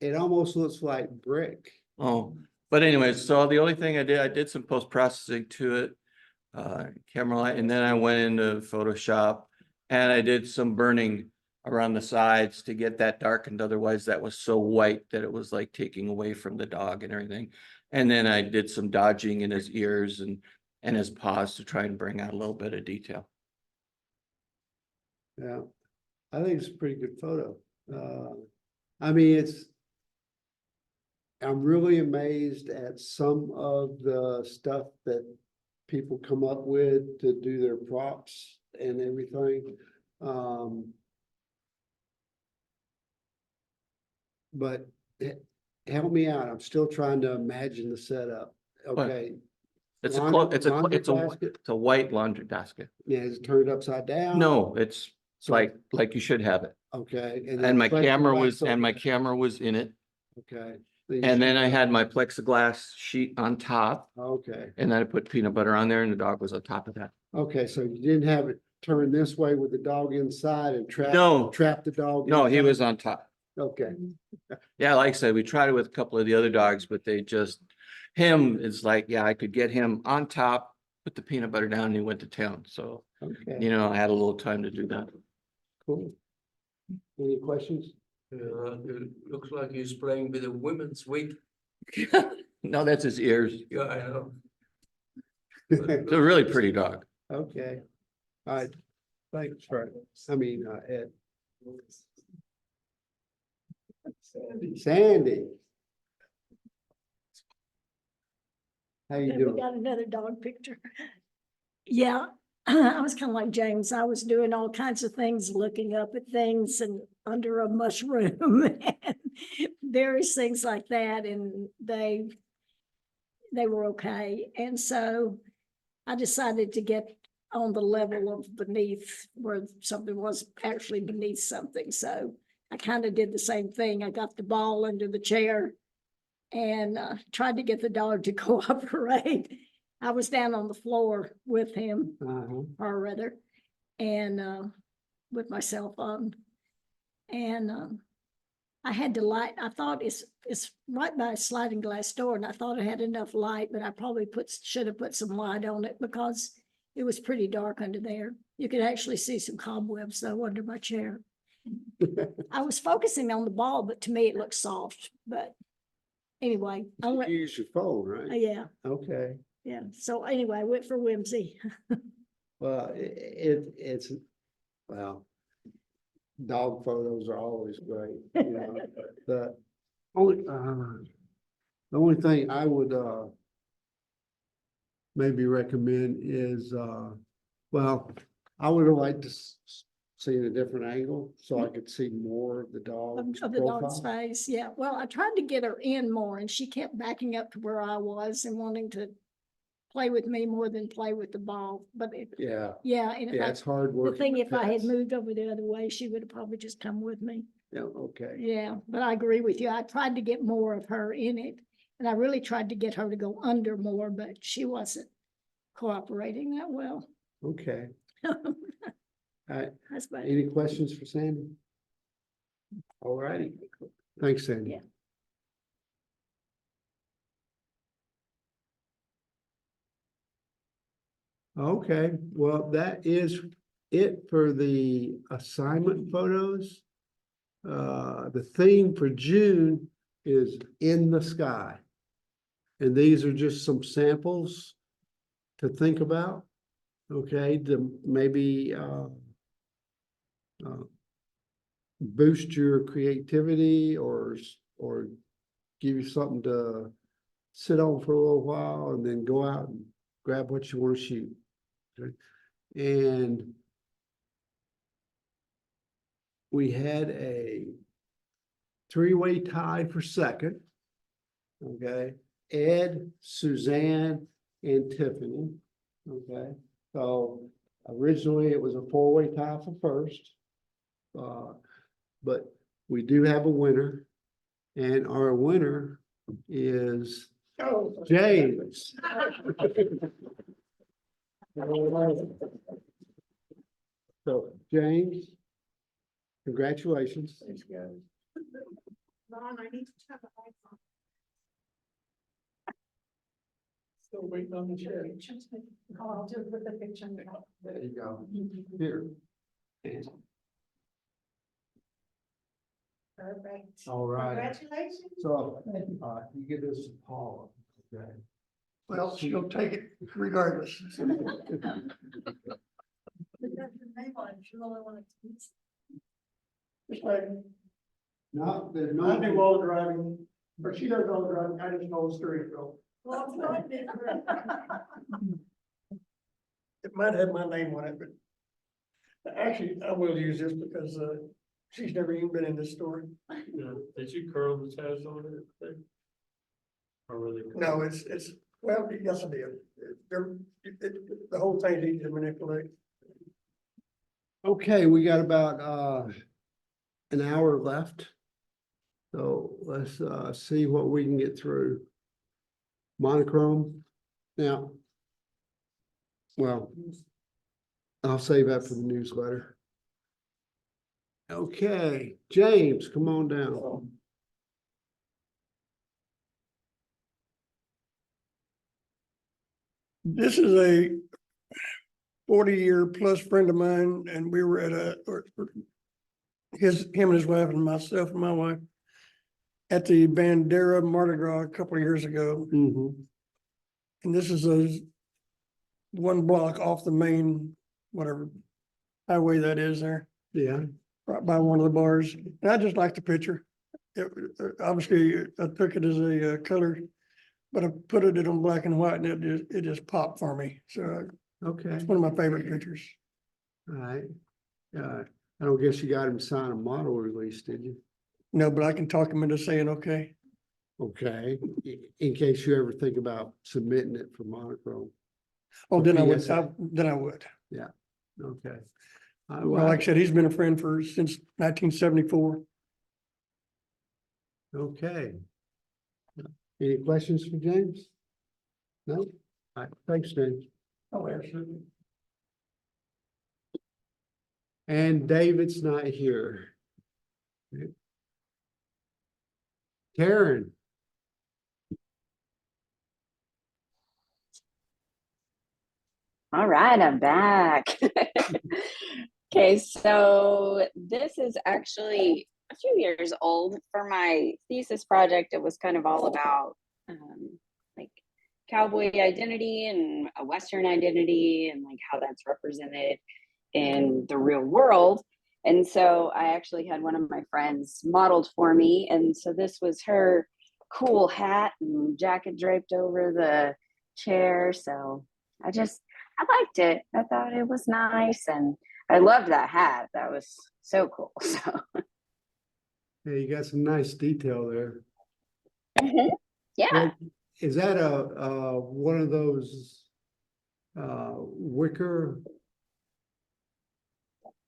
It almost looks like brick. Oh, but anyways, so the only thing I did some post-processing to it, camera light, and then I went into Photoshop and I did some burning around the sides to get that darkened. Otherwise, that was so white that it was like taking away from the dog and everything. And then I did some dodging in his ears and his paws to try and bring out a little bit of detail. Yeah, I think it's a pretty good photo. I mean, I'm really amazed at some of the stuff that people come up with to do their props and everything. But help me out. I'm still trying to imagine the setup. Okay. It's Laundry it's basket? a white laundry basket. Yeah, is it turned upside down? No, it's So- like you should have it. Okay. then And my camera plexiglass was in it. Okay. And then I had my plexiglass sheet on top, Okay, and then I put peanut butter on there, and the dog was on top of that. okay, so you didn't have it turned this way with the dog inside and No. trap the dog? No, he inside? was on top. Okay, Yeah, like I said, we tried it with a couple of the other dogs, but him is like, yeah, I could get him on top, put the peanut butter down, and he went to town. So, okay, I had a little time to do that. cool. Any questions? It looks like he's playing with a women's wig. No, that's his ears. Yeah, I know. It's a really pretty dog. Okay. All right. Thanks, Fred. Ed. Sandy. How you Okay, we doing? got another dog picture. Yeah, I was kind of like James. I was doing all kinds of things, looking up at things and under a mushroom and various things like that. And they were okay. And so I decided to get on the level of beneath where something was actually beneath something. So I kind of did the same thing. I got the ball under the chair and tried to get the dog to cooperate. I was down on the floor with him, or rather, and with my cell phone. And I had to light. I thought it's right by a sliding glass door, and I thought it had enough light, but I probably should have put some light on it because it was pretty dark under there. You could actually see some cobwebs though under my chair. I was focusing on the ball, but to me it looked soft. But anyway, I You went. use your phone, right? Yeah, Okay. yeah. So anyway, I went for whimsy. Well, it's, well, dog photos are always great, you know. The only thing I would maybe recommend is well, I would have liked to see in a different angle so I could see more of the dog's Of the dog's profile. face, yeah. Well, I tried to get her in more and she kept backing up to where I was and wanting to play with me more than play with the ball. But Yeah, yeah, and if yeah, I, it's hard the work. thing, if I had moved over the other way, she would have probably just come with me. Yeah, okay. Yeah, but I agree with you. I tried to get more of her in it. And I really tried to get her to go under more, but she wasn't cooperating that well. Okay. All right. That's about it. Any questions for Sandy? All righty. Thanks, Sandy. Yeah. Okay, well, that is it for the assignment photos. The theme for June is in the sky. And these are just some samples to think about. Okay, to maybe boost your creativity or give you something to sit on for a little while and then go out and grab what you want to shoot. Okay? And we had a three-way tie for second. Okay, Ed, Suzanne, and Tiffany. Okay, so originally it was a four-way tie for first. But we do have a winner, and our winner is James. So, James, congratulations. Thanks, guys. Ron, I need to check the lights on. Still waiting on the chair. I'll do it with the picture. There you go. Here. And- Perfect. All right. Congratulations. So, you give this to Paula. Okay. Well, she'll take it regardless. No, there's I no. do all the driving, or she does all the driving, I just know the steering wheel. It might have my name on it, but actually, I will use this because, she's never even been in this store. Yeah, did you curl the tabs on it? Or were they? No, it's, well, yes, I did. The whole thing's easy to manipulate. Okay, we got about an hour left. So let's see what we can get through. Monochrome. Now, well, I'll save that for the newsletter. Okay, James, come on down. This is a 40-year plus friend of mine, and we were at him and his wife and myself and my wife at the Bandera Mardi Gras a couple of years ago. Mhm. And this is a one block off the main, whatever highway that is there, Yeah, right by one of the bars. And I just like the picture. Obviously, I took it as a color, but I put it on black and white and it just popped for me. So okay, it's one of my favorite pictures. all right. I don't guess you got him sign a model release, did you? No, but I can talk him into saying, okay. Okay, in case you ever think about submitting it for monochrome. Oh, For then I would, PSA. then I would. Okay. Well, like I said, he's been a friend since 1974. Okay. Any questions for James? No? All right, thanks, James. Oh, absolutely. And David's not here. Karen, All right, I'm back. Okay, so this is actually a few years old. For my thesis project, it was kind of all about like cowboy identity and a Western identity and like how that's represented in the real world. And so I actually had one of my friends modeled for me. And so this was her cool hat and jacket draped over the chair. So I liked it. I thought it was nice. And I loved that hat. That was so cool. So yeah, you got some nice detail there. yeah. Is that one of those wicker?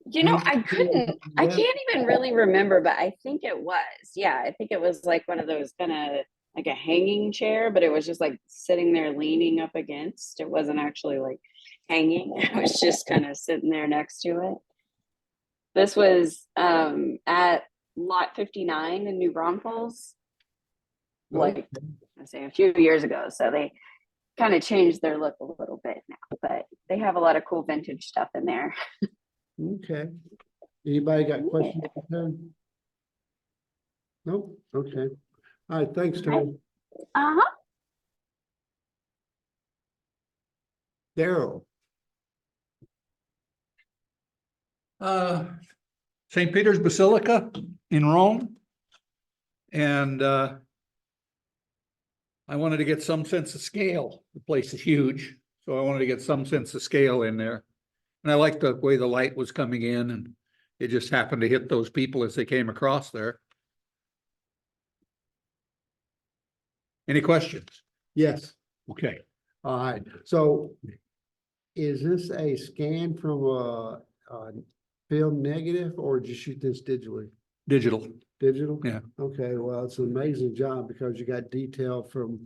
You know, I can't even really remember, but I think it was. Yeah, I think it was like one of those kind of like a hanging chair, but it was just like sitting there leaning up against. It wasn't actually like hanging. It was just kind of sitting there next to it. This was at lot 59 in New Braunfels, like I say a few years ago. So they kind of changed their look a little bit now, but they have a lot of cool vintage stuff in there. Okay. Anybody got questions for Karen? Nope, okay. All right, thanks, Tom. Uh-huh. Daryl. St. Peter's Basilica in Rome. And I wanted to get some sense of scale. The place is huge, so I wanted to get some sense of scale in there. And I liked the way the light was coming in, and it just happened to hit those people as they came across there. Any questions? Yes. Okay. All right, so is this a scan from a film negative or did you shoot this digitally? Digital. Digital? Yeah. Okay, well, it's an amazing job because you got detail from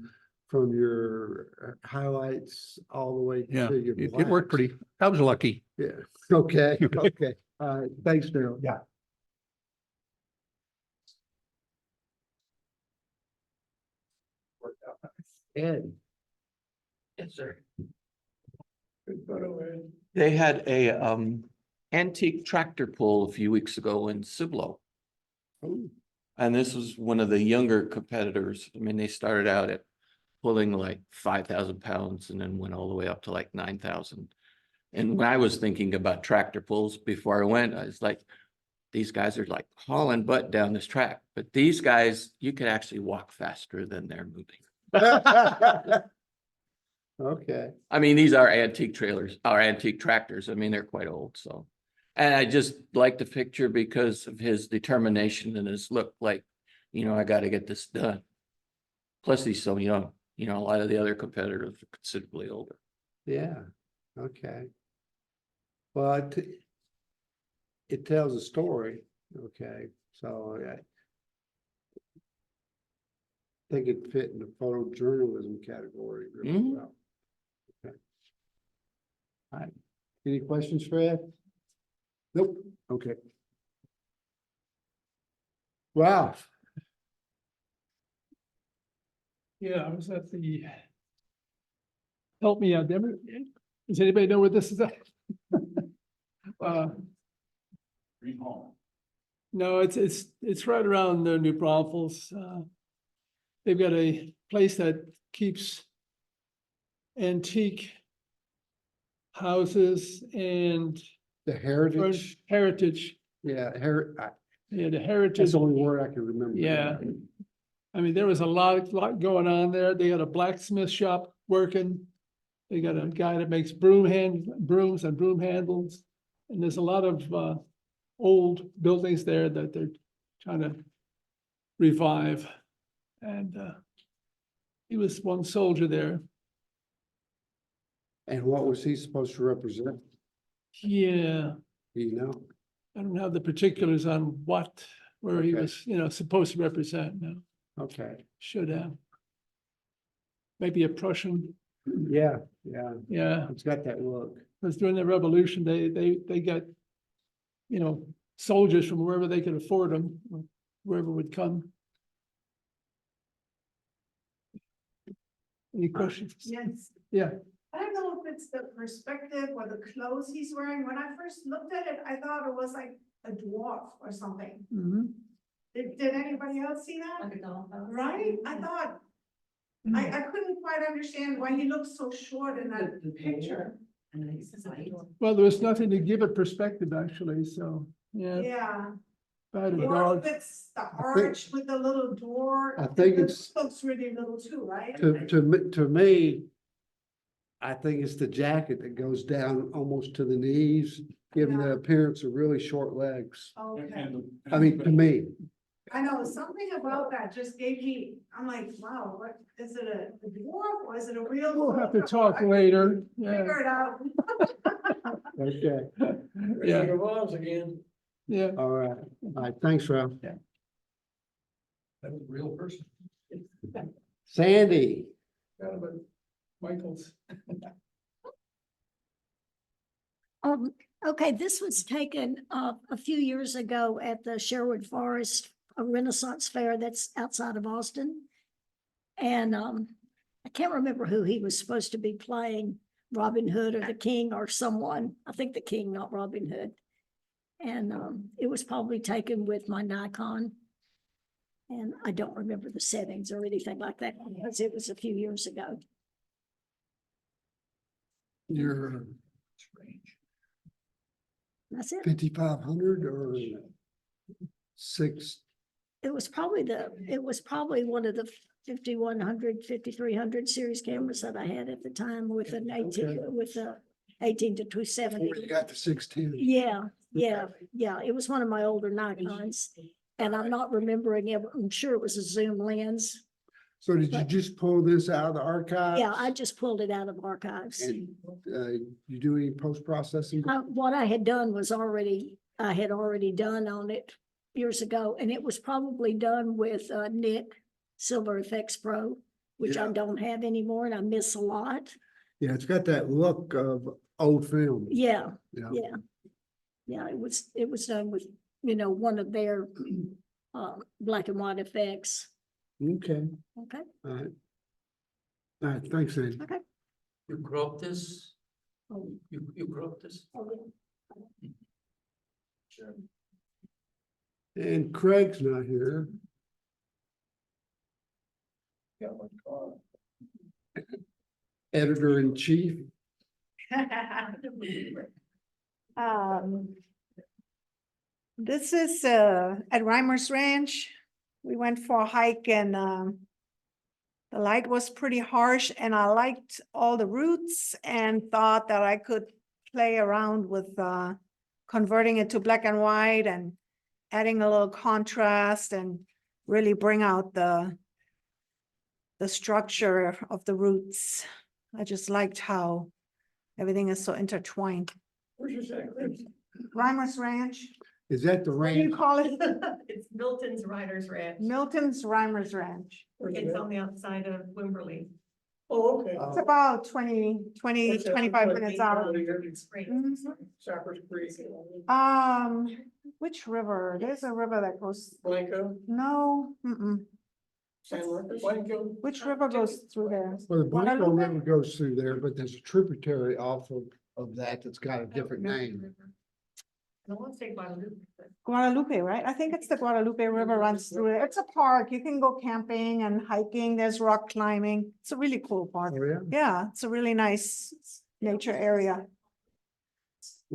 your highlights all the way Yeah, to your it blacks. worked pretty, I was lucky. Yeah, okay, okay. All right, thanks, Daryl. Yeah. Ed. Yes, sir. They had a antique tractor pull a few weeks ago in Cibolo. Oh, And this was one of the younger competitors. I mean, they started out at pulling like 5,000 pounds and then went all the way up to like 9,000. And when I was thinking about tractor pulls before I went, I was like, these guys are like hauling butt down this track. But these guys, you could actually walk faster than they're moving. okay. I mean, these are antique trailers, or antique tractors. I mean, they're quite old, so. And I just like the picture because of his determination and his look like, I gotta get this done. Plus he's so young, a lot of the other competitors are considerably older. Yeah, okay. Well, it tells a story, okay, so I think it fit in the photojournalism category really Mhm. well. Okay. All right, any questions for Ed? Nope, okay. Wow. Yeah, I was at the. Help me out, does anybody know where this is at? Green Hall. No, it's right around New Braunfels. They've got a place that keeps antique houses and The heritage, heritage. yeah, Yeah, the that's heritage. the only word I can remember. Yeah. I mean, there was a lot going on there. They had a blacksmith shop working. They got a guy that makes brooms and broom handles. And there's a lot of old buildings there that they're trying to revive. And he was one soldier there. And what was he supposed to represent? Yeah, Do you know? I don't have the particulars on where he Okay. was, supposed to represent. No, Okay, should have. Maybe a Prussian. yeah, Yeah, it's got that look. because during the revolution, they got, soldiers from wherever they could afford them, wherever would come. Any questions? Yes. Yeah, I don't know if it's the perspective or the clothes he's wearing. When I first looked at it, I thought it was like a dwarf or something. mhm. Did anybody else see that? Right? I thought, I couldn't quite understand why he looked so short in that picture. Well, there was nothing to give it perspective, actually, so, yeah. Yeah. If I had a Or dog. if it's the arch with the little door. I think it it's- looks really little too, right? To me, I think it's the jacket that goes down almost to the knees, giving the Yeah. appearance of really short legs. Okay. I mean, to me, I know, something about that just gave me, I'm like, wow, what, is it a dwarf or is it a real? We'll have to soldier? talk I later, Figure yeah, it out. okay, yeah, again. yeah. all right, thanks, Ralph. That was a real person. Sandy, Michael's. Okay, this was taken a few years ago at the Sherwood Forest, a Renaissance fair that's outside of Austin. And I can't remember who he was supposed to be playing, Robin Hood or the King or someone. I think the King, not Robin Hood. And it was probably taken with my Nikon. And I don't remember the settings or anything like that because it was a few years ago. you're That's it. 5,500 or 6? It was probably one of the 5100, 5300 series cameras that I had at the time with an 18, Okay. with a 18 to 270. You got the 610. Yeah. It was one of my older Nikons. And I'm not remembering it. I'm sure it was a zoom lens. So did you just pull this out of the archives? Yeah, I just pulled it out of archives. And you do any post-processing? What I had done was I had already done on it years ago, and it was probably done with Nick Silver FX Pro, which I Yeah. don't have anymore, and I miss a lot. Yeah, it's got that look of old film. Yeah, Yeah. yeah, it was done with, one of their black and white effects. Okay, Okay, all right. All right, thanks, Sandy. okay. You crop this, Oh, you crop this? okay. Sure. And Craig's not here. Editor-in-chief. This is at Reimer's Ranch. We went for a hike and the light was pretty harsh and I liked all the roots and thought that I could play around with converting it to black and white and adding a little contrast and really bring out the structure of the roots. I just liked how everything is so intertwined. Where's your second? Reimer's Ranch, Is that the what do you ranch? call it? It's Milton's Riders Ranch. Milton's Reimer's Ranch. It's on the outside of Wimberley. Oh, okay. It's about 25 minutes out. Mhm. Sappers Creek. Which river? There's a river that goes, Blanco, no, San Marcos. Blanco. which river goes through there? Well, the Blanco Guadalupe? River goes through there, but there's a tributary off of that that's got a different name. I want to say Guadalupe. Guadalupe, right? I think it's the Guadalupe River runs through it. It's a park. You can go camping and hiking. There's rock climbing. It's a really cool park. Oh, yeah? Yeah, it's a really nice nature area.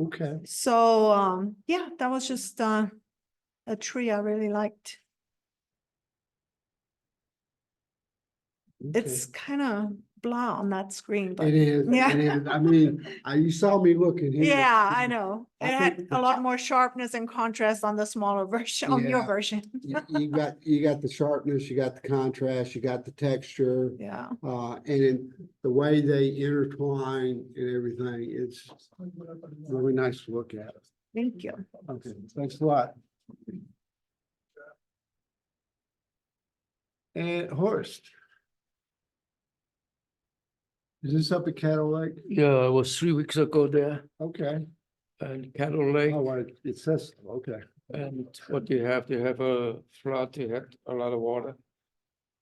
Okay. So, yeah, that was just, a tree I really liked. It's kind of blah on that screen, but It is, yeah. it is. I mean, you saw me looking here. Yeah, I know. I It had think a lot more sharpness and contrast on the smaller version, on your Yeah. version. You got the sharpness, you got the contrast, you got the texture. Yeah. And in the way they intertwine and everything, it's really nice to look at. Thank you. Okay, thanks a lot. And Horst. Is this up at Cattle Lake? Yeah, I was 3 weeks ago there Okay. and Cattle Lake. Oh, it says, okay. And what you have a flood, you had a lot of water.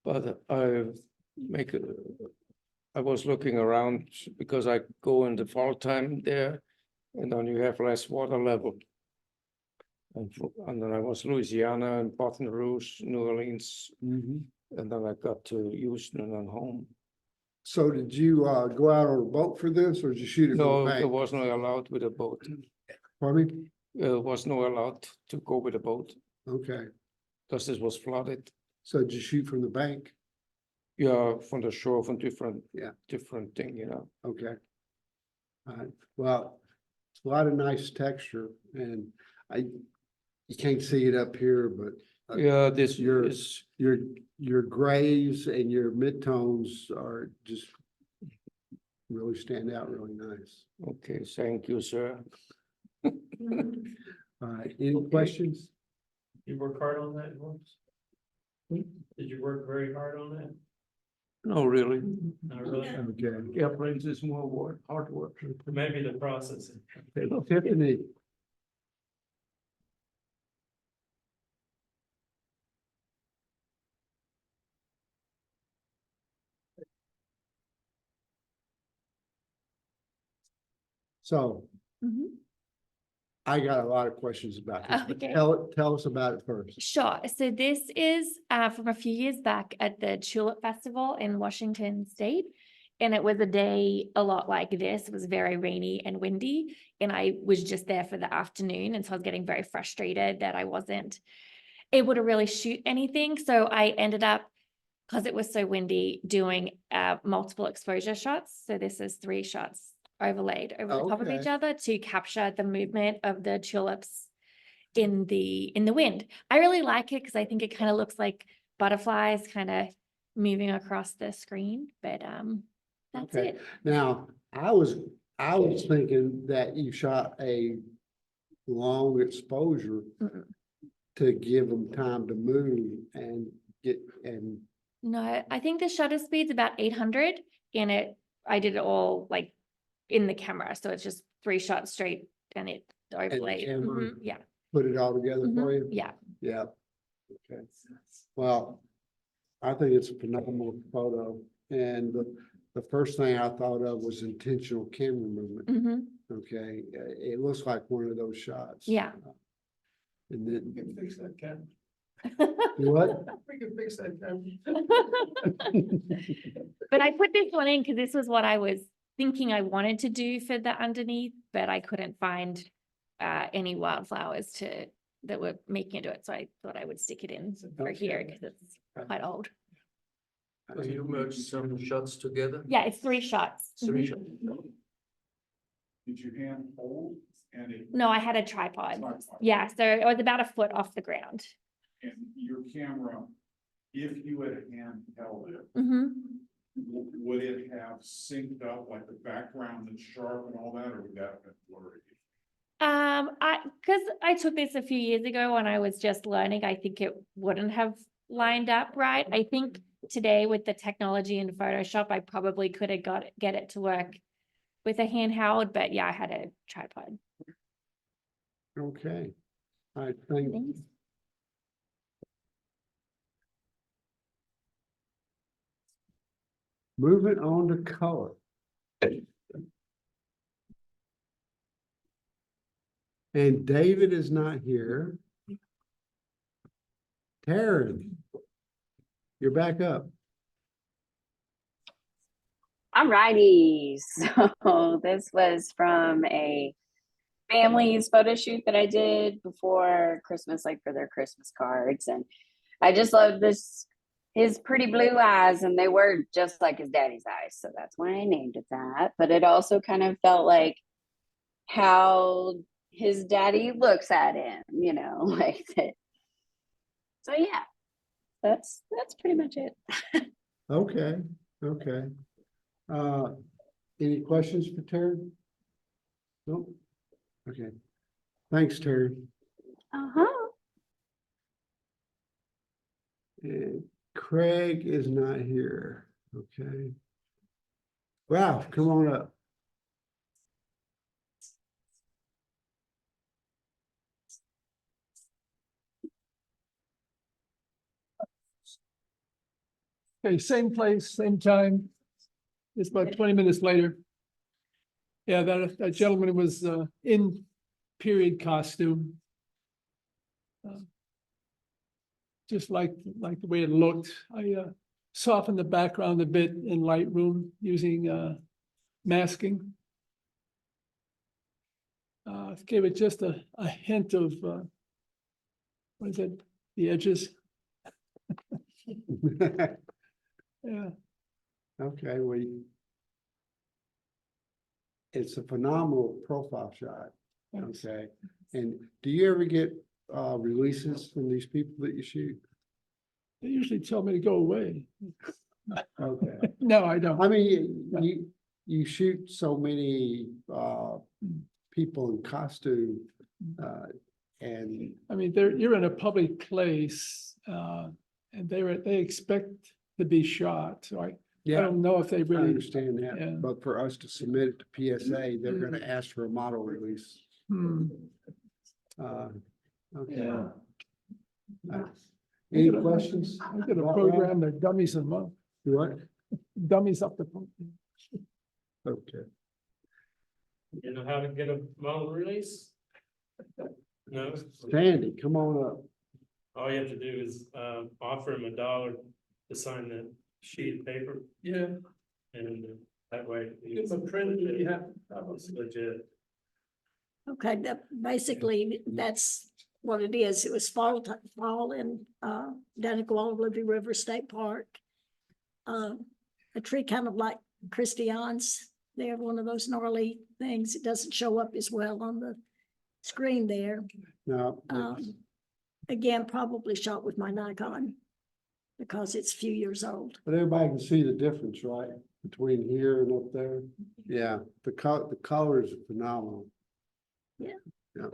But I was looking around because I go in the fall time there and then you have less water level. And then I was Louisiana and Baton Rouge, New Orleans, Mhm. and then I got to Houston and then home. So did you go out on a boat for this or did you shoot it from the No, there bank? was no allowed with a boat. Pardon me? There was no allowed to go with a boat Okay. because this was flooded. So did you shoot from the bank? Yeah, from the shore, from different thing, Okay. All right, well, it's a lot of nice texture and you can't see it up here, but Yeah, this your is, your grays and your midtones are just really stand out really nice. okay, thank you, sir. All right, any questions? You work hard on that, Lawrence? Did you work very hard on that? No, really. Not really? Okay. Airplanes is more work, hard work. Maybe the processing. Tiffany. So Mhm. I got a lot of questions about this, but Okay. tell us about it first. Sure. So this is from a few years back at the Tulip Festival in Washington State. And it was a day a lot like this. It was very rainy and windy. And I was just there for the afternoon. And so I was getting very frustrated that I wasn't able to really shoot anything. So I ended up, because it was so windy, doing multiple exposure shots. So this is 3 shots overlaid over the top of each Okay. other to capture the movement of the tulips in the wind. I really like it because I think it kind of looks like butterflies kind of moving across the screen, but that's Okay. it. Now, I was thinking that you shot a long exposure Mm-mm. to give them time to move and get, and No, I think the shutter speed's about 800 and I did it all like in the camera. So it's just 3 shots straight and it overlaid. camera. Yeah. put it all together for you? Yeah. Yeah. Okay. Well, I think it's a phenomenal photo. And the first thing I thought of was intentional camera movement. hmm Okay, it looks like one of those shots. Yeah. And We then, can fix that, Ken. what? We can fix that, Ken. But I put this one in because this was what I was thinking I wanted to do for the underneath, but I couldn't find any wildflowers that were making it do it. So I thought I would stick it in for here because it's quite old. So you merged some shots together? Yeah, it's 3 shots. 3 Mhm. shots. Did you hand hold and it, No, I had a tripod. Tripod. Yeah, so it was about a foot off the ground. and your camera, if you had hand held it, Mhm. would it have synced up like the background that's sharp and all that, or would that have been blurry? Because I took this a few years ago when I was just learning, I think it wouldn't have lined up right. I think today with the technology in Photoshop, I probably could have get it to work with a handheld, but yeah, I had a tripod. Okay. I think, Thanks. moving on to color. And David is not here. Taryn, you're back up. Alrighty, so this was from a family's photo shoot that I did before Christmas, like for their Christmas cards. And I just love his pretty blue eyes, and they were just like his daddy's eyes. So that's why I named it that. But it also kind of felt like how his daddy looks at him, you know, like that. So yeah, that's pretty much it. Okay, okay. Any questions for Terry? Nope. Okay. Thanks, Terry. Uh-huh. And Craig is not here. Okay. Ralph, come on up. Okay, same place, same time. It's about 20 minutes later. Yeah, that gentleman was in period costume. Just like the way it looked. I softened the background a bit in Lightroom using masking. Gave it just a hint of what is it? The edges. Yeah. Okay, it's a phenomenal profile shot. Thanks. Okay. And do you ever get releases from these people that you shoot? They usually tell me to go away. Okay. No, I don't. I mean, you shoot so many people in costume and I mean, you're in a public place, and they expect to be shot, so I don't know if they I really. understand that, Yeah. but for us to submit it to PSA, they're gonna ask for a model release. Okay. Yeah. Any questions? I did a about program that dummies them up, that? What? dummies up the. Okay. You know how to get a model release? No? Sandy, come on up. All you have to do is offer him $1 to sign that sheet of paper, Yeah. and that way. Give them a print, yeah. It's legit. Okay, basically, that's what it is. It was fall in, down at Guadalupe River State Park. A tree kind of like Christiane's. They have one of those gnarly things. It doesn't show up as well on the screen there. No. Again, probably shot with my Nikon because it's a few years old. But everybody can see the difference, right? Between here and up there. Yeah, the colors are phenomenal. Yeah. Yeah.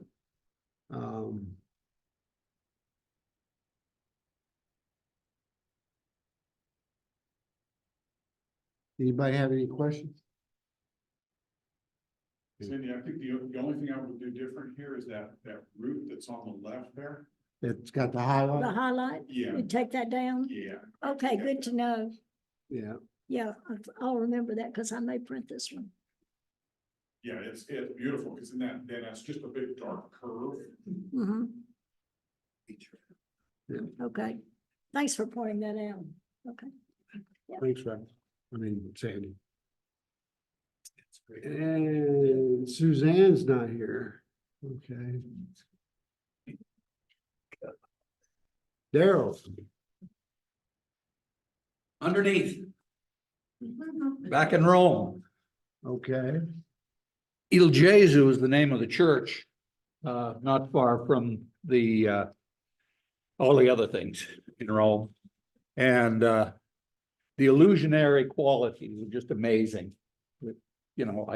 Anybody have any questions? Cindy, I think the only thing I would do different here is that root that's on the left there. It's got the The highlight. highlight, Yeah. you take that down? Yeah. Okay, good to know. Yeah. Yeah, I'll remember that because I may print this one. Yeah, it's beautiful because then that's just a big dark curve. Mhm. Yeah. Okay, thanks for pointing that out. Okay. Thanks, Ralph. I mean, Sandy. And Suzanne's not here. Okay. Daryl. Underneath, back in Rome. Okay. Il Gesù is the name of the church, not far from the all the other things in Rome. And the illusionary qualities are just amazing. You know,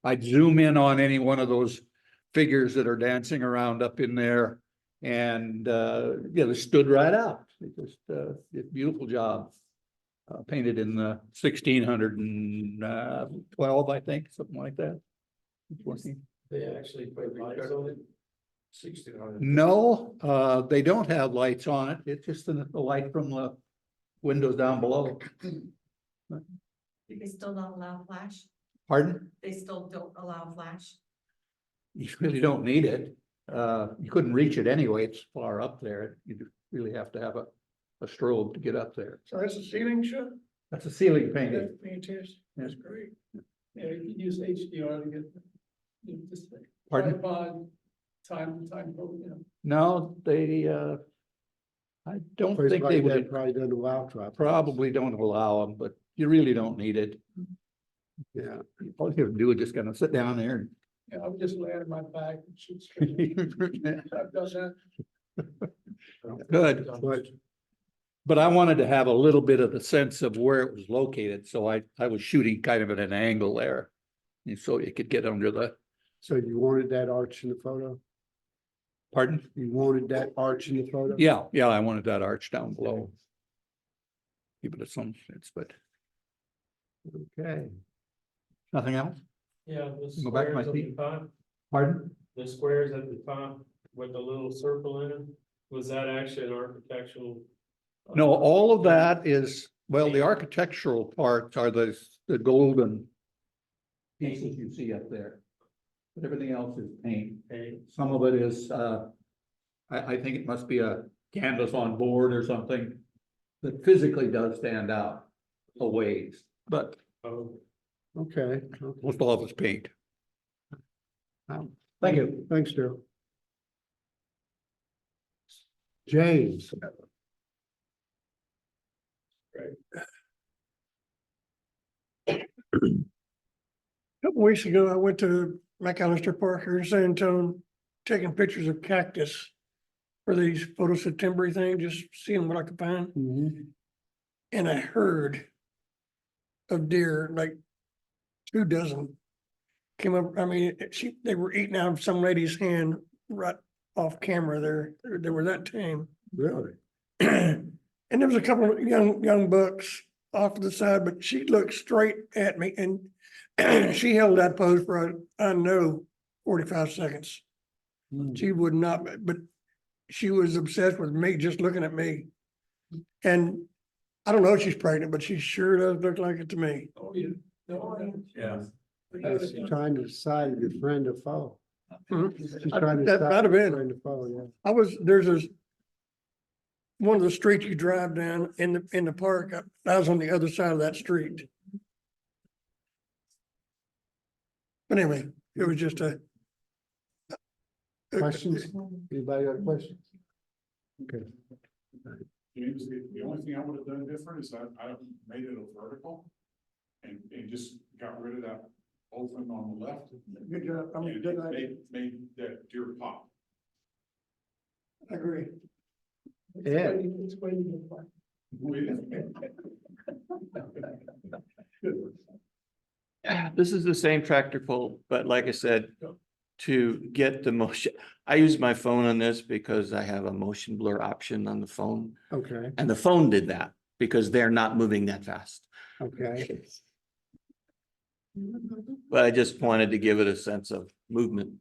I'd zoom in on any one of those figures that are dancing around up in there, and yeah, they stood right out. They just did a beautiful job. Painted in the 1612, I think, something like that. 14. They actually put lights on it. 1600. No, they don't have lights on it. It's just the light from the windows down below. They still don't allow flash? Pardon? They still don't allow flash? You really don't need it. You couldn't reach it anyway. It's far up there. You really have to have a strobe to get up there. So that's a ceiling shot? That's a ceiling painting. That's fantastic. That's great. Yeah, you can use HDR to get. Pardon? tripod, time, you know. No, they, I don't Place think like they that would, probably doesn't allow tripods. probably don't allow them, but you really don't need it. Yeah, All you have to do is just kind of sit down there Yeah, I would just lay on my back and shoot straight. and. I've done that. Good. But I wanted to have a little bit of the sense of where it was located, so I was shooting kind of at an angle there. And so you could get under the, so you wanted that arch in the photo? pardon? You wanted that arch in the photo? Yeah, I wanted that arch down below. Give it some sense, but Okay, nothing else? Yeah, the Go back to my squares at the seat. top, Pardon? the squares at the top with the little circle in it, was that actually an architectural? No, all of that is, well, the architectural parts are the golden pieces you see up there. But everything else is paint. Some of it is, I think it must be a canvas on board or something that physically does stand out a ways, but Oh, okay. most all of it's paint. Thank you. Thanks, Daryl. James. Couple weeks ago, I went to McAllister Park here in San Antonio, taking pictures of cactus for these photo September thing, just seeing what I could find. Mhm. And a herd of deer, like 24 came up. I mean, they were eating out of some lady's hand right off camera there. They were that tame. Really? And there was a couple of young bucks off to the side, but she looked straight at me and she held that pose for, I know, 45 seconds. Hmm. She would not, but she was obsessed with me, just looking at me. And I don't know if she's pregnant, but she sure does look like it to me. Oh, yeah. No, yeah. She's trying to decide if you're friend or foe. Mhm. She's trying to That decide might have if you're been. friend or foe, There's one of the streets you drive down in the park. I was on the other side of that street. But anyway, it was just a. Questions? Anybody got questions? Okay. James, the only thing I would have done different is I made it a vertical. And just got rid of that open on the left. Good job. I mean, And good it idea. made that deer pop. I agree. Yeah. It's waiting to This is the same tractor pull, but like I said, to get the motion, I use my phone on this because I have a motion blur option on the phone. Okay, And the phone did that because they're not moving that fast. okay. But I just wanted to give it a sense of movement.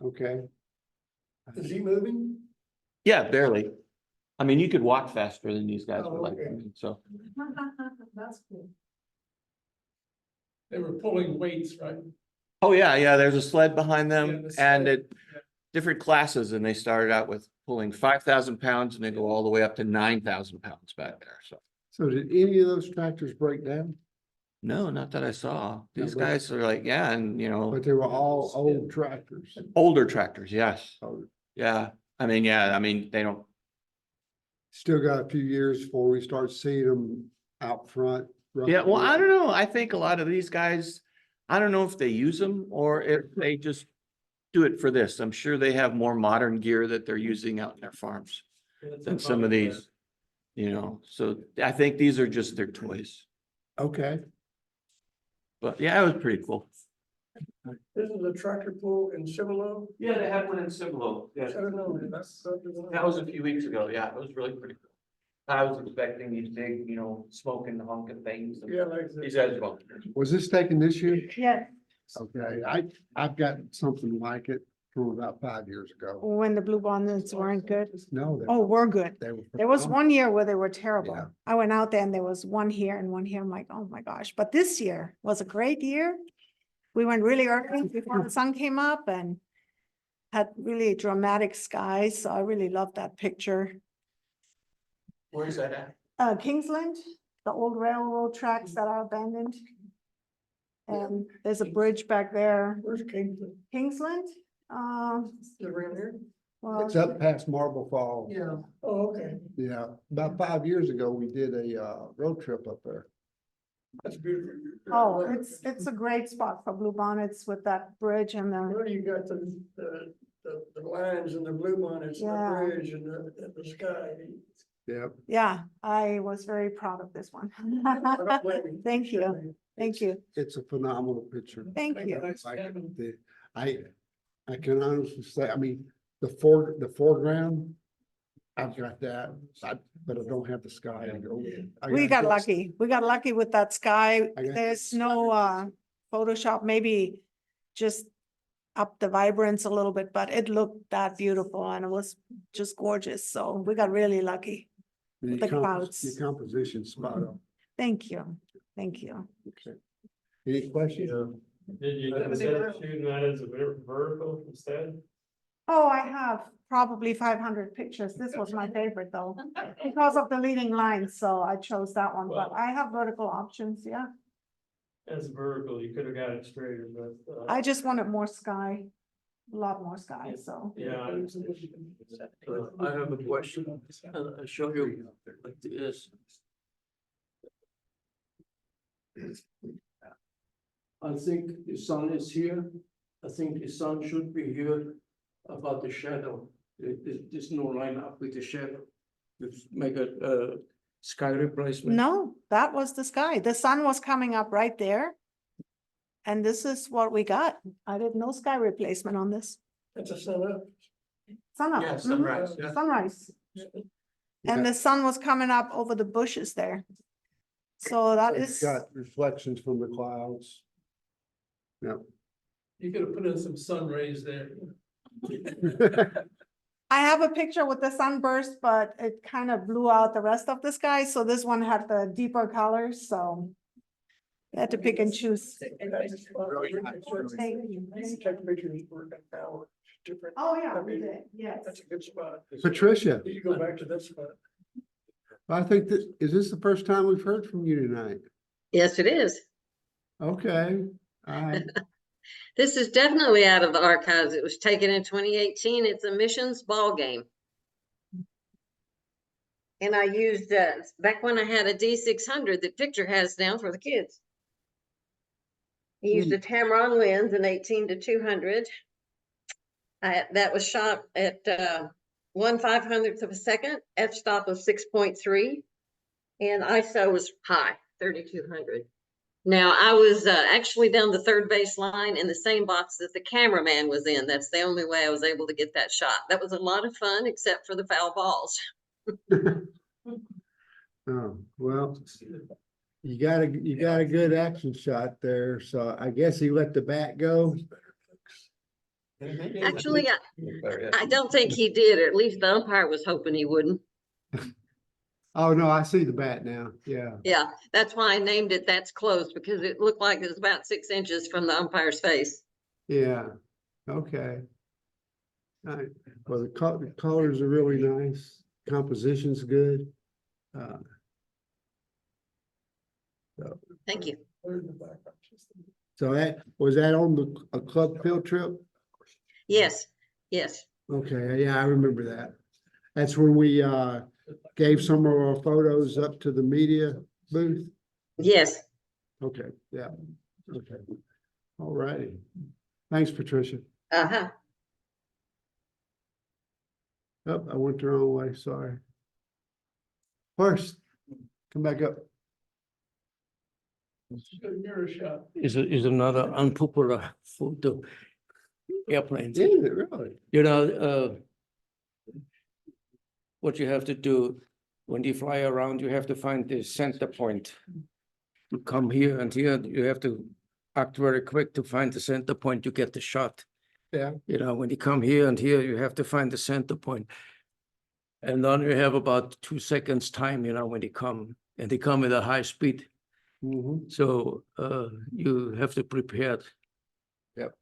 Okay. Is he moving? Yeah, barely. I mean, you could walk faster than these guys Oh, were like, okay. so. That's cool. They were pulling weights, right? Oh, yeah, there's a sled behind Yeah, them the and sled, it, different classes, and they started out with pulling 5,000 pounds and they go all the way up to 9,000 pounds back there, so. So did any of those tractors break down? No, not that I saw. These but- guys are like, yeah, and you know, But they were all old tractors. older tractors, yes. Oh, Yeah, I mean, they don't, still got a few years before we start seeing them out front. yeah, well, I don't know. I think a lot of these guys, I don't know if they use them or if they just do it for this. I'm sure they have more modern gear that they're using out in their farms than some of these, you know, so I think these are just their toys. Okay, But yeah, it was pretty cool. This is a tractor pull in Cibolo. Yeah, they have one in Cibolo. I don't know, That was a few weeks ago. Yeah, it was really pretty cool. I was expecting these big, you know, smoking honking things. Yeah, like. These guys were. was this taken this year? Yeah, Okay, I've got something like it from about 5 years ago. when the blue bonnets weren't good. No. they- Oh, we're good. They were. There was phenomenal. one year where they were terrible. Yeah. I went out there and there was one here and one here. I'm like, oh my gosh. But this year was a great year. We went really early before the sun came up and had really dramatic skies. So I really loved that picture. Where's that at? Kingsland, the old railroad tracks that are abandoned. And there's a bridge back there. Where's Kingsland? Kingsland, Is it around here? well, It's up past Marble Falls. Yeah. Oh, okay. Yeah, about 5 years ago, we did a road trip up there. That's beautiful. oh, it's a great spot for bluebonnets with that bridge and the, Well, you got the lines and the blue bonnets and the Yeah. bridge and the sky. Yeah. yeah, I was very proud of this one. I don't blame you. Thank you, thank you, It's a phenomenal picture. thank you. I can honestly say, I mean, the foreground, I've got that, but I don't have the sky. We got lucky. We got lucky with that sky. I got There's no Photoshop, maybe just up the vibrance a little bit, but it looked that beautiful and it was just gorgeous. So we got really lucky. Your the clouds. Your composition's spot on. Thank you. Thank you. Okay. Any questions? Did you consider shooting that as a vertical instead? Oh, I have probably 500 pictures. This was my favorite though, because of the leading lines. So I chose that one, but I have vertical options. Yeah. As vertical, you could have got it straighter, but. I just wanted more sky, a lot more sky. So Yeah. I have a question, and I'll show you like this. I think the sun is here. I think the sun should be here about the shadow. There's no line up with the shadow. Let's make a sky replacement. no, that was the sky. The sun was coming up right there. And this is what we got. I did no sky replacement on this. That's a sun up. Sun up. Yeah, mhm, sunrise, yeah. Sunrise. And the sun was coming up over the bushes there. So that It's is, got reflections from the clouds. Yeah. You could have put in some sun rays there. I have a picture with the sunburst, but it kind of blew out the rest of the sky. So this one had the deeper colors, so. I had to pick and choose. Take pictures for an hour. Different. Oh, yeah, I we mean, did, yes. That's a good spot. Patricia, You go back to that spot. I think that, is this the first time we've heard from you tonight? Yes, it is. Okay, I, This is definitely out of the archives. It was taken in 2018. It's a missions ball game. And I used, back when I had a D600 that picture has now for the kids. I used a Tamron lens, an 18-200. That was shot at 1/500th of a second, f-stop of 6.3. And ISO was high, 3200. Now, I was actually down the third base line in the same box that the cameraman was in. That's the only way I was able to get that shot. That was a lot of fun, except for the foul balls. oh, well, you got a good action shot there, so I guess he let the bat go. Actually, I don't think he did, or at least the umpire was hoping he wouldn't. Oh, no, I see the bat now, yeah. Yeah, that's why I named it That's Close, because it looked like it was about 6 inches from the umpire's face. Yeah, okay. All right, well, the colors are really nice, composition's good. Thank you. So was that on a club field trip? Yes, yes. Okay, yeah, I remember that. That's when we gave some of our photos up to the media booth? Yes. Okay, yeah, okay. All righty. Thanks, Patricia. Uh-huh. Oh, I went the wrong way, sorry. First, come back up. Is another unpopular photo. Airplanes. Is it really? You know, what you have to do when you fly around, you have to find the center point. You come here and here, you have to act very quick to find the center point, you get the shot. Yeah. You know, when you come here and here, you have to find the center point. And then you have about 2 seconds time, you know, when they come, and they come at a high speed. Mm-hmm. So you have to prepare. Yep.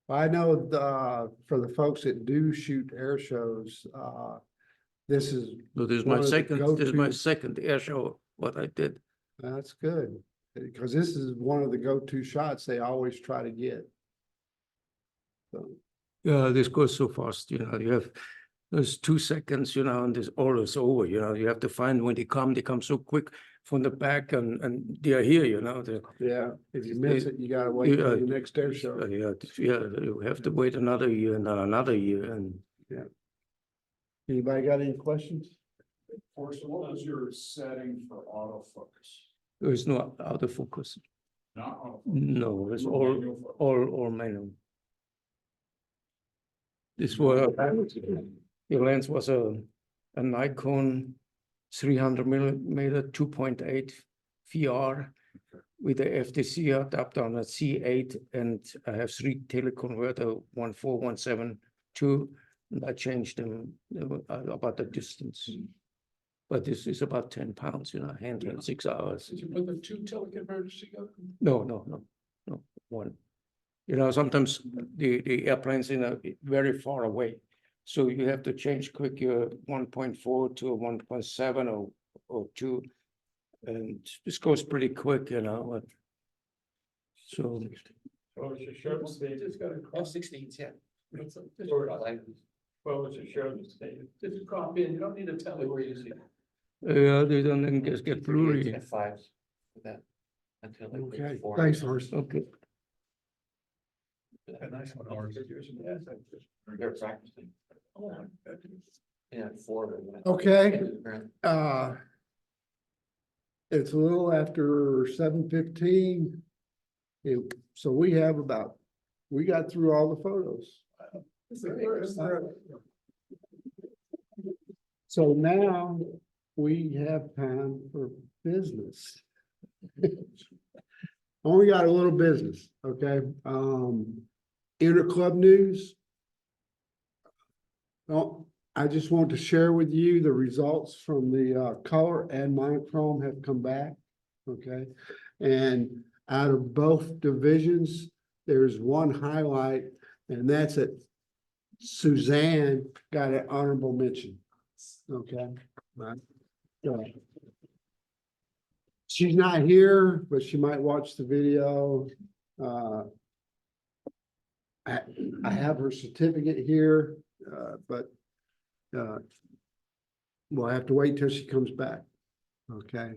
I know for the folks that do shoot air shows, this is. So this is one my of the second, this is my go-to- second air show, what I did. That's good. Because this is one of the go-to shots they always try to get. So, Yeah, this goes so fast, you know, you have those 2 seconds, you know, and this all is over, you know, you have to find when they come so quick from the back and they are here, you know. yeah, if you miss it, you gotta wait till the next air show. Yeah, you have to wait another year and then another year and. Anybody got any questions? Forrest, what was your setting for autofocus? There is no autofocus. Not autofocus. No, it's No manual focus. all manual. This was, the lens was a Nikon 300mm 2.8 VR with the FTC adapter on a C8, and I have 3 teleconverter 14172, and I changed them about the distance. But this is about 10 pounds, you know, handheld 6 hours. Did you put the 2 teleconverters together? No, one. You know, sometimes the airplane's very far away. So you have to change quick your 1.4 to a 1.7 or 2. And this goes pretty quick, you know. So What was your shutter speed? Just got a crop. 16s, yeah. Just What was your shutter speed? crop in, you don't need to tell it where you see. yeah, they don't then get blurry. F5s for that until like Okay, 4. thanks, Horst. Okay. A nice one, ours. They're practicing. Yeah, 4. Okay. It's a little after 7:15. So we got through all the photos. So now we have time for business. Only got a little business, okay? Interclub news. Well, I just want to share with you the results from the color and monochrome have come back, okay? And out of both divisions, there's one highlight, and that's that Suzanne got an honorable mention, okay? Right. So, she's not here, but she might watch the video. I have her certificate here, but we'll have to wait till she comes back. Okay.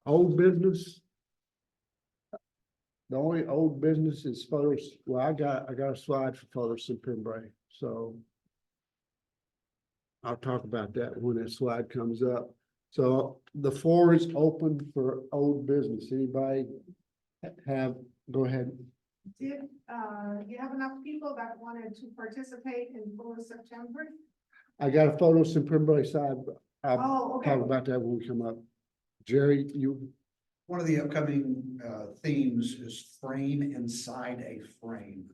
Old business. The only old business is photos. Well, I got a slide for photos in Pembray, so I'll talk about that when that slide comes up. So the floor is open for old business. Anybody go ahead. Did you have enough people that wanted to participate in Full September? I got a photos in Pembray side, but I'll Oh, okay. talk about that when we come up. Jerry, you. One of the upcoming themes is frame inside a frame.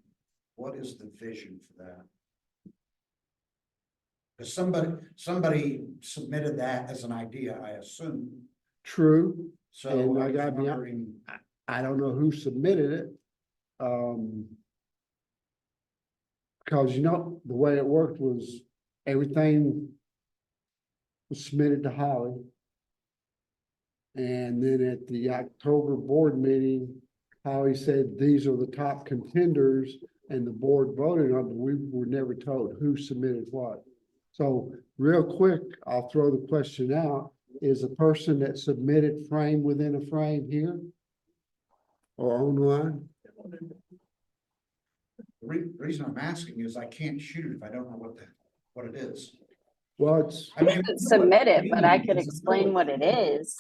What is the vision for that? Because somebody submitted that as an idea, I assume. True. So And I was gotta be, wondering, I don't know who submitted it. Because you know, the way it worked was everything was submitted to Holly. And then at the October board meeting, Holly said, these are the top contenders, and the board voted on, but we were never told who submitted what. So real quick, I'll throw the question out. Is a person that submitted frame within a frame here? Or online? the reason I'm asking is I can't shoot it if I don't know what it is. Well, it's. I didn't submit it, but I could explain what it is.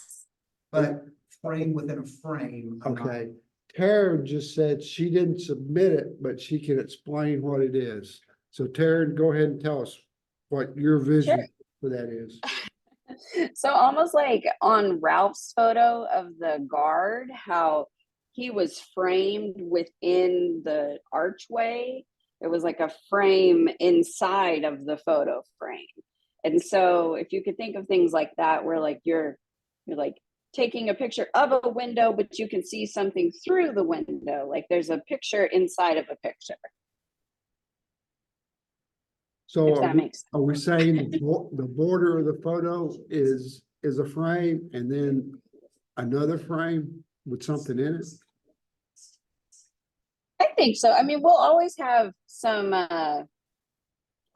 But frame within a frame. I'm not- Okay, Tara just said she didn't submit it, but she can explain what it is. So Tara, go ahead and tell us what your vision Sure. for that is. So almost like on Ralph's photo of the guard, how he was framed within the archway. It was like a frame inside of the photo frame. And so if you could think of things like that, where like you're like taking a picture of a window, but you can see something through the window, like there's a picture inside of a picture. So If that makes sense. are we saying the border of the photo is is a frame and then another frame with something in it? I think so. I mean, we'll always have some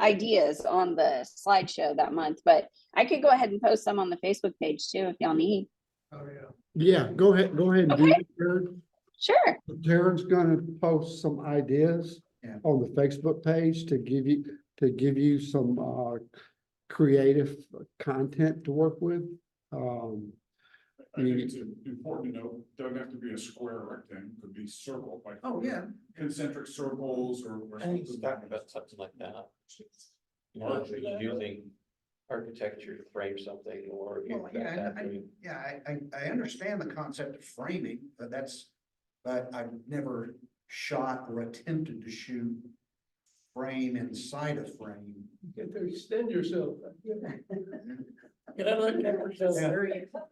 ideas on the slideshow that month, but I could go ahead and post some on the Facebook page too if y'all need. Oh, yeah. Yeah, go ahead and do Okay. it, Karen. Sure. Karen's gonna post some ideas Yeah. on the Facebook page to give you some creative content to work with. I think it's important to note, doesn't have to be a square rectangle, could be circle, like. Oh, yeah. Concentric circles or. I think he's talking about something like that. You know, if you're using architecture to frame something or. you've Well, got yeah, that I doing- I understand the concept of framing, but I've never shot or attempted to shoot frame inside a frame. You get to extend yourself. Get out of the camera.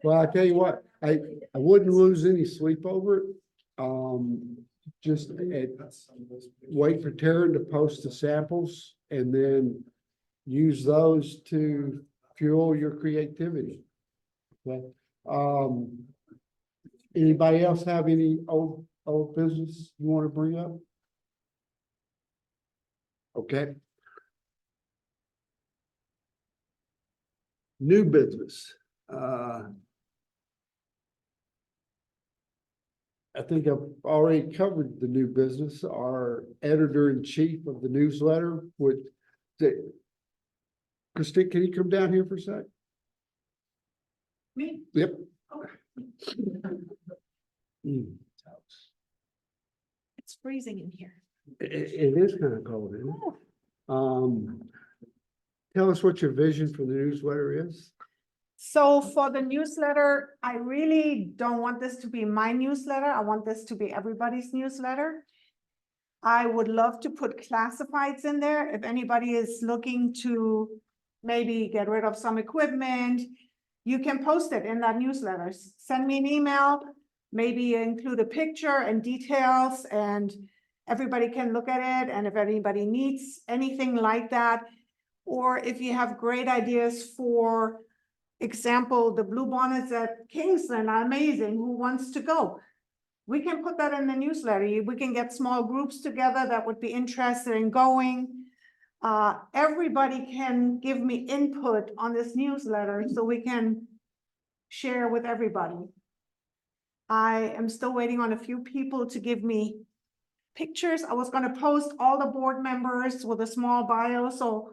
Well, I tell you what, I wouldn't lose any sleep over it. Just wait for Taryn to post the samples and then use those to fuel your creativity. Okay, anybody else have any old business you want to bring up? Okay. New business. I think I've already covered the new business. Our editor-in-chief of the newsletter would say, Christine, can you come down here for a sec? Me? Yep. It's freezing in here. It is kind of cold, isn't it? Tell us what your vision for the newsletter is. So for the newsletter, I really don't want this to be my newsletter. I want this to be everybody's newsletter. I would love to put classifieds in there. If anybody is looking to maybe get rid of some equipment, you can post it in that newsletter. Send me an email, maybe include a picture and details, and everybody can look at it. And if anybody needs anything like that, or if you have great ideas, for example, the blue bonnets at Kingsland are amazing, who wants to go? We can put that in the newsletter. We can get small groups together that would be interested in going. Everybody can give me input on this newsletter so we can share with everybody. I am still waiting on a few people to give me pictures. I was gonna post all the board members with a small bio, so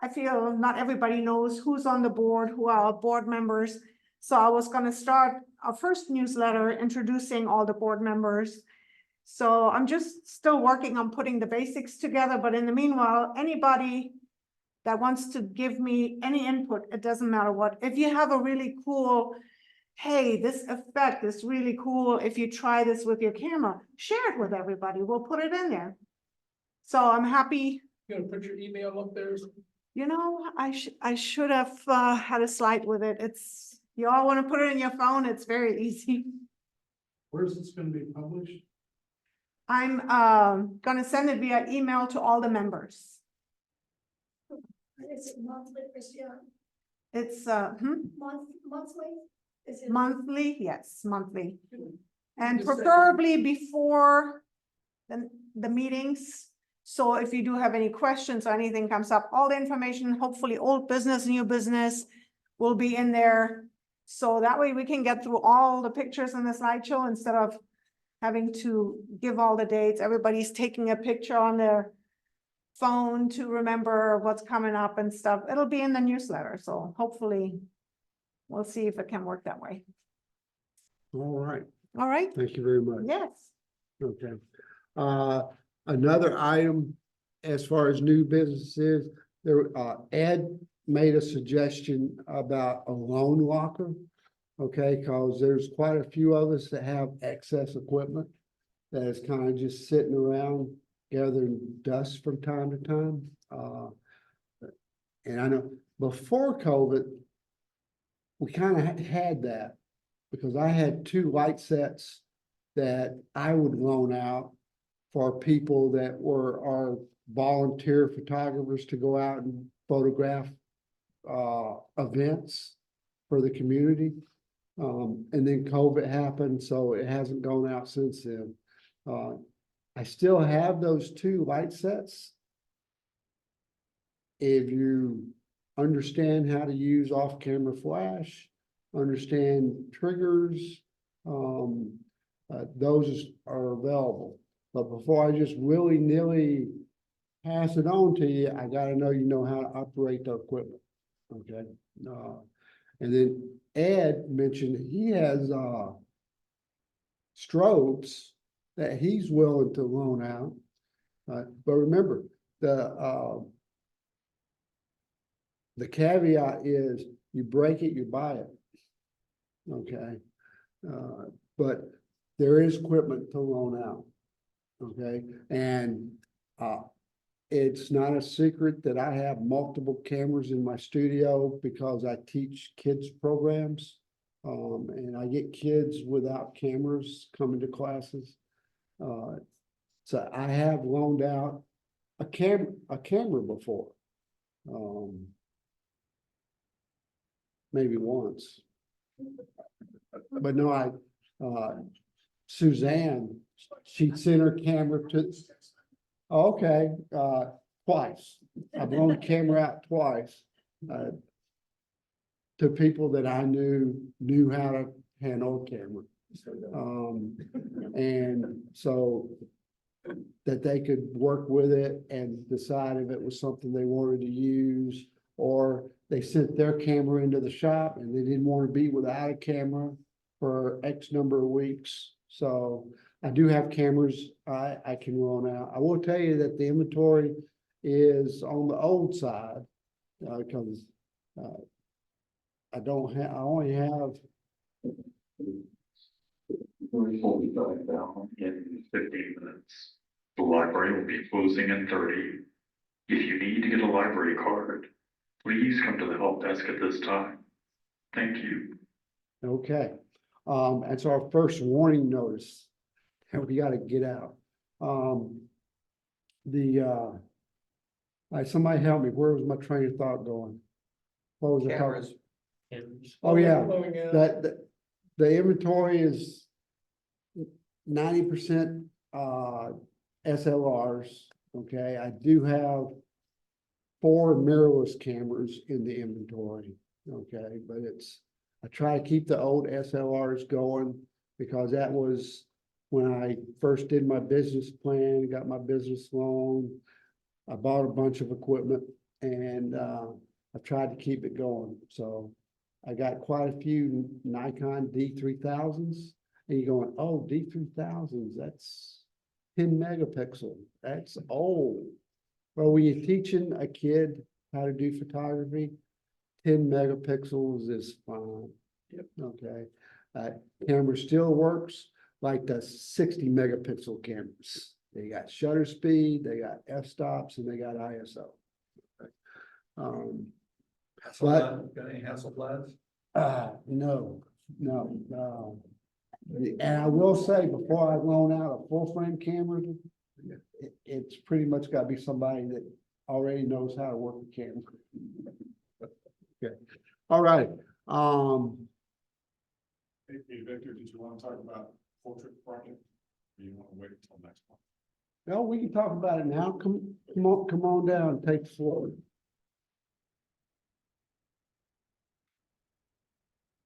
I feel not everybody knows who's on the board, who are our board members. So I was gonna start a first newsletter introducing all the board members. So I'm just still working on putting the basics together, but in the meanwhile, anybody that wants to give me any input, it doesn't matter what. If you have a really cool, hey, this effect is really cool, if you try this with your camera, share it with everybody. We'll put it in there. So I'm happy. You gonna put your email up there? You know, I should have had a slide with it. It's, you all want to put it in your phone, it's very easy. Where's this gonna be published? I'm gonna send it via email to all the members. Is it monthly, Christian? It's Monthly? Is it? monthly, yes, monthly. And Just send it. preferably before the meetings. So if you do have any questions or anything comes up, all the information, hopefully old business, new business, will be in there. So that way we can get through all the pictures in the slideshow instead of having to give all the dates. Everybody's taking a picture on their phone to remember what's coming up and stuff. It'll be in the newsletter, so hopefully we'll see if it can work that way. All right, All right? thank you very much. Yes. Okay. Another item as far as new businesses, there, Ed made a suggestion about a loan locker. Okay, because there's quite a few of us that have excess equipment that is kind of just sitting around gathering dust from time to time. And I know before COVID, we kind of had that because I had 2 light sets that I would loan out for people that were our volunteer photographers to go out and photograph events. for the community. And then COVID happened, so it hasn't gone out since then. I still have those 2 light sets. If you understand how to use off-camera flash, understand triggers, those are available. But before I just willy-nilly pass it on to you, I gotta know you know how to operate the equipment, okay? And then Ed mentioned he has, strobes that he's willing to loan out. But remember, the caveat is you break it, you buy it. Okay, but there is equipment to loan out. Okay, and it's not a secret that I have multiple cameras in my studio because I teach kids programs. And I get kids without cameras coming to classes. So I have loaned out a camera before. Maybe once. But no, Suzanne, she sent her camera to, okay, twice. I've loaned a camera out twice. To people that I knew how to handle a camera. And so that they could work with it and decide if it was something they wanted to use, or they sent their camera into the shop and they didn't want to be without a camera for X number of weeks. So I do have cameras I can loan out. I will tell you that the inventory is on the old side, because I only have. We'll be back down in 15 minutes. The library will be closing in 30. If you need to get a library card, please come to the help desk at this time. Thank you. Okay, that's our first warning notice. And we gotta get out. Somebody help me, where was my train of thought going? What was the Cameras. Oh, yeah, the inventory is 90% SLRs, okay? I do have 4 mirrorless cameras in the inventory, okay? But I try to keep the old SLRs going because that was when I first did my business plan, got my business loan. I bought a bunch of equipment and I've tried to keep it going. So I got quite a few Nikon D3000s, and you're going, oh, D3000s, that's 10 megapixel. That's old. Well, when you're teaching a kid how to do photography, 10 megapixels is fine. Yep. Okay. Camera still works like the 60 megapixel cameras. They got shutter speed, they got f-stops, and they got ISO. Okay. Got any Hasselblads? No. And I will say, before I loan out a full frame camera, it's pretty much got to be somebody that already knows how to work the camera. Okay. All right. Hey, Victor, did you want to talk about portrait project? Or you want to wait until next month? No, we can talk about it now. Come on down and take the floor.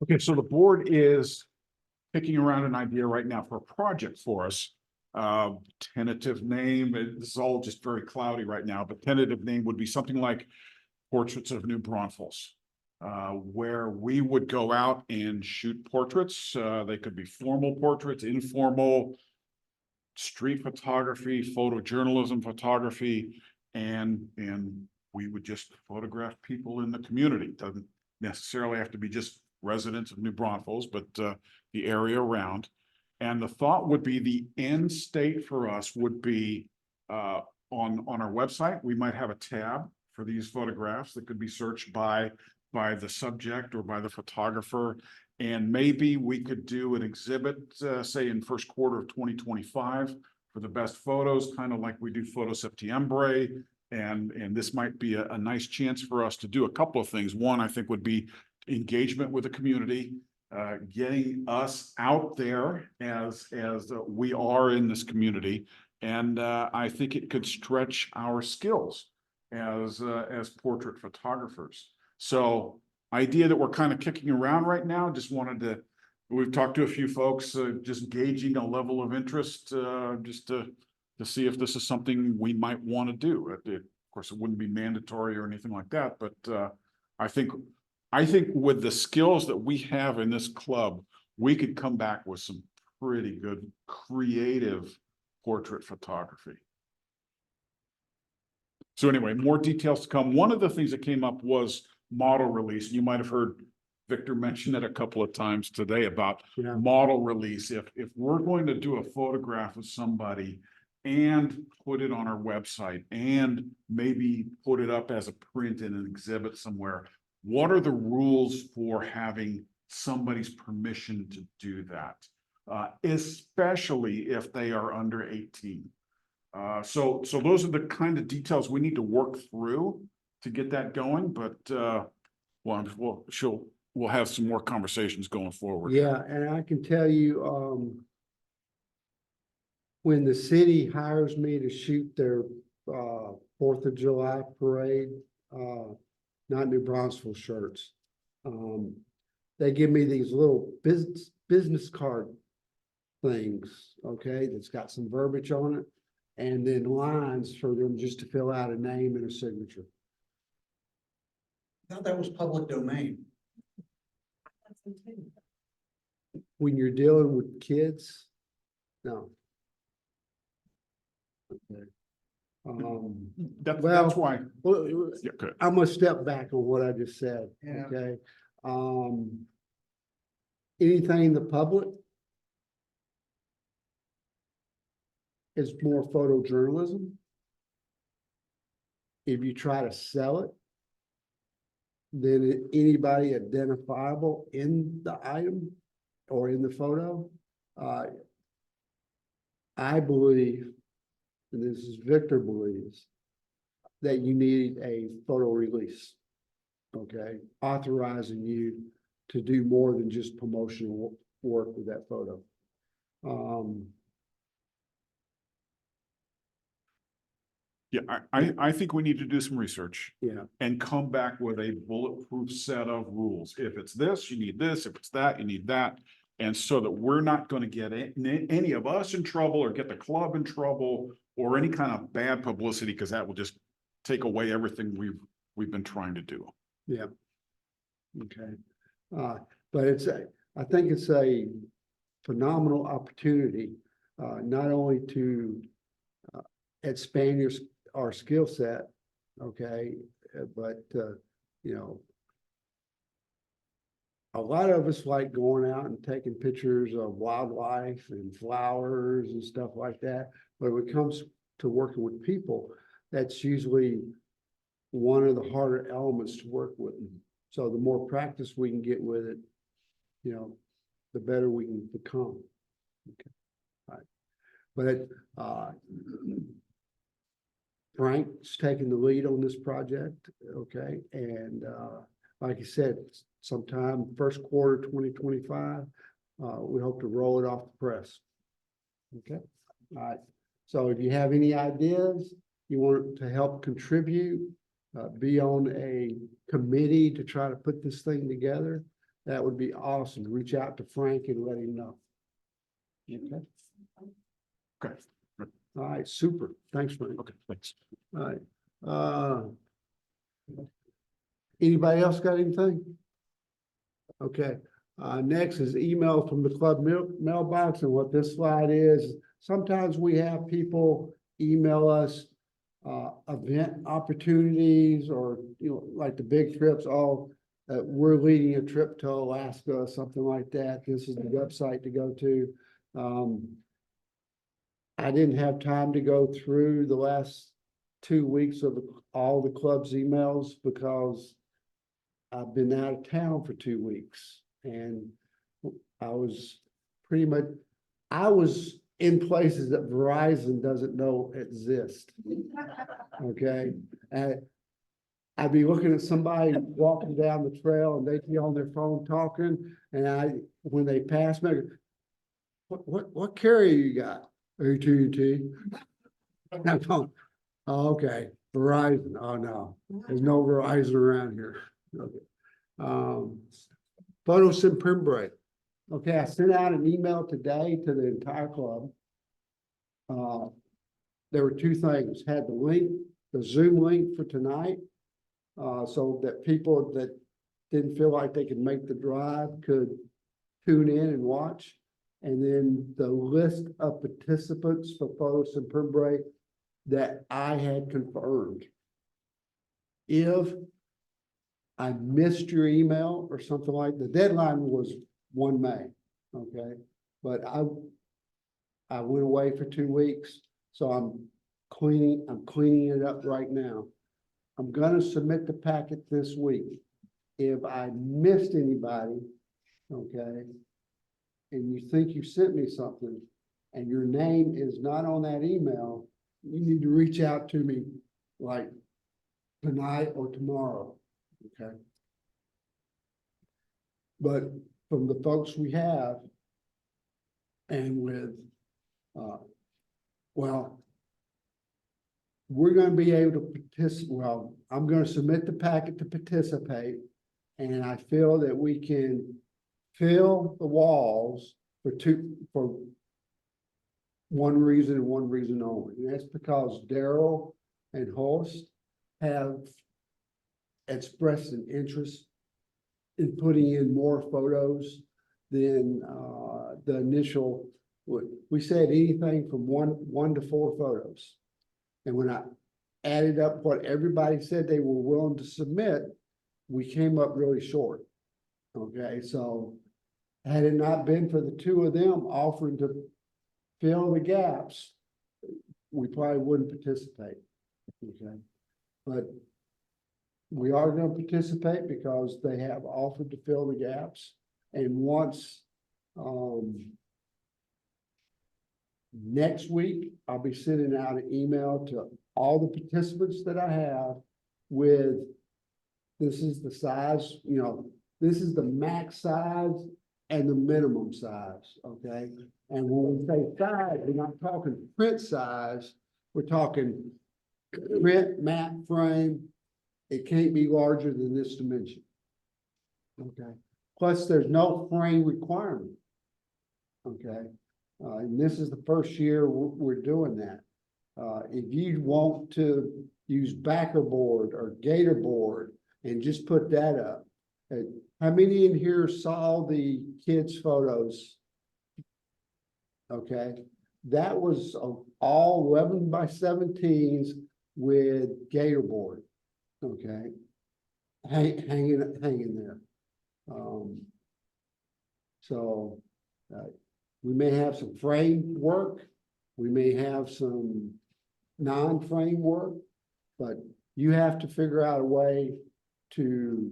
Okay, so the board is picking around an idea right now for a project for us. Tentative name, this is all just very cloudy right now, but tentative name would be something like Portraits of New Braunfels, where we would go out and shoot portraits. They could be formal portraits, informal, street photography, photojournalism photography, and we would just photograph people in the community. Doesn't necessarily have to be just residents of New Braunfels, but the area around. And the thought would be the end state for us would be on our website. We might have a tab for these photographs that could be searched by the subject or by the photographer. And maybe we could do an exhibit, say in first quarter of 2025 for the best photos, kind of like we do Photo Septiembre. And this might be a nice chance for us to do a couple of things. One, I think, would be engagement with the community, getting us out there as we are in this community. And I think it could stretch our skills as portrait photographers. So idea that we're kind of kicking around right now, just wanted to, we've talked to a few folks, just gauging a level of interest, just to see if this is something we might want to do. Of course, it wouldn't be mandatory or anything like that, but I think with the skills that we have in this club, we could come back with some pretty good creative portrait photography. So anyway, more details to come. One of the things that came up was model release. You might have heard Victor mention it a couple of times today about model release. If we're going to do a photograph of somebody and put it on our website and maybe put it up as a print in an exhibit somewhere, what are the rules for having somebody's permission to do that? Especially if they are under 18. So those are the kind of details we need to work through to get that going, but we'll have some more conversations going forward. Yeah, and I can tell you, when the city hires me to shoot their 4th of July parade, not New Braunfels shirts, they give me these little business card things, okay, that's got some verbiage on it, and then lines for them just to fill out a name and a signature. I thought that was public domain. When you're dealing with kids, no. Okay. That's why. Well, Yeah, good. I'm gonna step back on what I just said, Yeah. okay? Anything in the public is more photojournalism. If you try to sell it, then anybody identifiable in the item or in the photo, I believe, and this is Victor believes, that you need a photo release, okay? Authorizing you to do more than just promotional work with that photo. Yeah, I think we need to do some research. Yeah. And come back with a bulletproof set of rules. If it's this, you need this. If it's that, you need that. And so that we're not going to get any of us in trouble or get the club in trouble or any kind of bad publicity, because that will just take away everything we've been trying to do. Yeah. Okay. But I think it's a phenomenal opportunity, not only to expand our skill set, okay, but you know, a lot of us like going out and taking pictures of wildlife and flowers and stuff like that. But when it comes to working with people, that's usually one of the harder elements to work with. So the more practice we can get with it, you know, the better we can become. Okay. All right. But Frank's taking the lead on this project, okay? And like I said, sometime first quarter 2025, we hope to roll it off the press. Okay. All right. So if you have any ideas, you want to help contribute, be on a committee to try to put this thing together, that would be awesome. Reach out to Frank and let him know. Okay. Okay. All right, super. Thanks, Frank. Okay, thanks. All right. Anybody else got anything? Okay. Next is email from the club mailbox, and what this slide is, sometimes we have people email us event opportunities, or you know, like the big trips. We're leading a trip to Alaska, something like that. This is the website to go to. I didn't have time to go through the last 2 weeks of all the club's emails because I've been out of town for 2 weeks, and I was in places that Verizon doesn't know exist. Okay. I'd be looking at somebody walking down the trail and they'd be on their phone talking, and when they pass me, I go, what carrier you got? AT&T? And I'm going, oh, okay, Verizon, oh no, there's no Verizon around here. Okay. Photo Simprimbre. Okay, I sent out an email today to the entire club. There were two things, had the link, the Zoom link for tonight, so that people that didn't feel like they could make the drive could tune in and watch. And then the list of participants for Photo Simprimbre that I had confirmed. If I missed your email or something like, the deadline was 1 May, okay? But I went away for 2 weeks, so I'm cleaning it up right now. I'm gonna submit the packet this week. If I missed anybody, okay, and you think you sent me something and your name is not on that email, you need to reach out to me like tonight or tomorrow, okay? But from the folks we have and with, well, we're gonna be able to participate, well, I'm gonna submit the packet to participate, and I feel that we can fill the walls for one reason and one reason only, and that's because Daryl and Horst have expressed an interest in putting in more photos than the initial, we said anything from one to 4 photos. And when I added up what everybody said they were willing to submit, we came up really short. Okay, so had it not been for the 2 of them offering to fill the gaps, we probably wouldn't participate. Okay, but we are going to participate because they have offered to fill the gaps. And once next week, I'll be sending out an email to all the participants that I have with, this is the size, you know, this is the max size and the minimum size, okay? And when we say size, we're not talking print size, we're talking print, mat, frame. It can't be larger than this dimension. Okay. Plus, there's no frame requirement. Okay. And this is the first year we're doing that. If you want to use backer board or gator board and just put that up, how many in here saw the kids' photos? Okay. That was all 11 by 17s with gator board. Okay, hanging there. So we may have some frame work, we may have some non-frame work, but you have to figure out a way to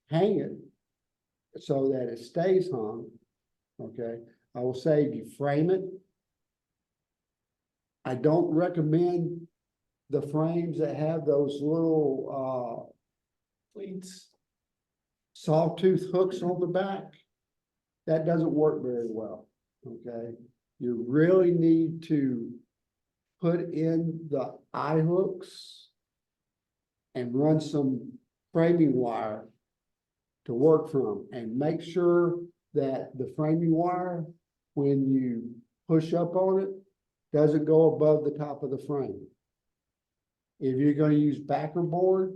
hang it so that it stays hung. Okay, I will say if you frame it, I don't recommend the frames that have those little pleats, sawtooth hooks on the back. That doesn't work very well. Okay, you really need to put in the eye hooks and run some framing wire to work from, and make sure that the framing wire, when you push up on it, doesn't go above the top of the frame. If you're going to use backer board,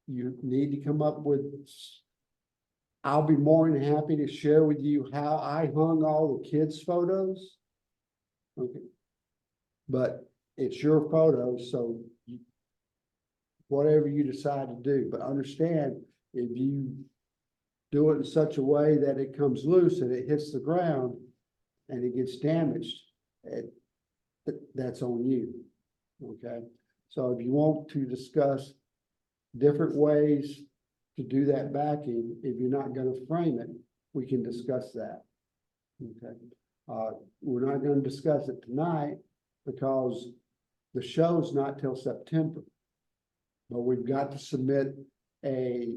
you need to come up with, I'll be more than happy to share with you how I hung all the kids' photos. Okay. But it's your photos, so whatever you decide to do, but understand if you do it in such a way that it comes loose and it hits the ground and it gets damaged, that's on you. Okay. So if you want to discuss different ways to do that backing, if you're not going to frame it, we can discuss that. Okay. We're not going to discuss it tonight because the show's not till September. but we've got to submit a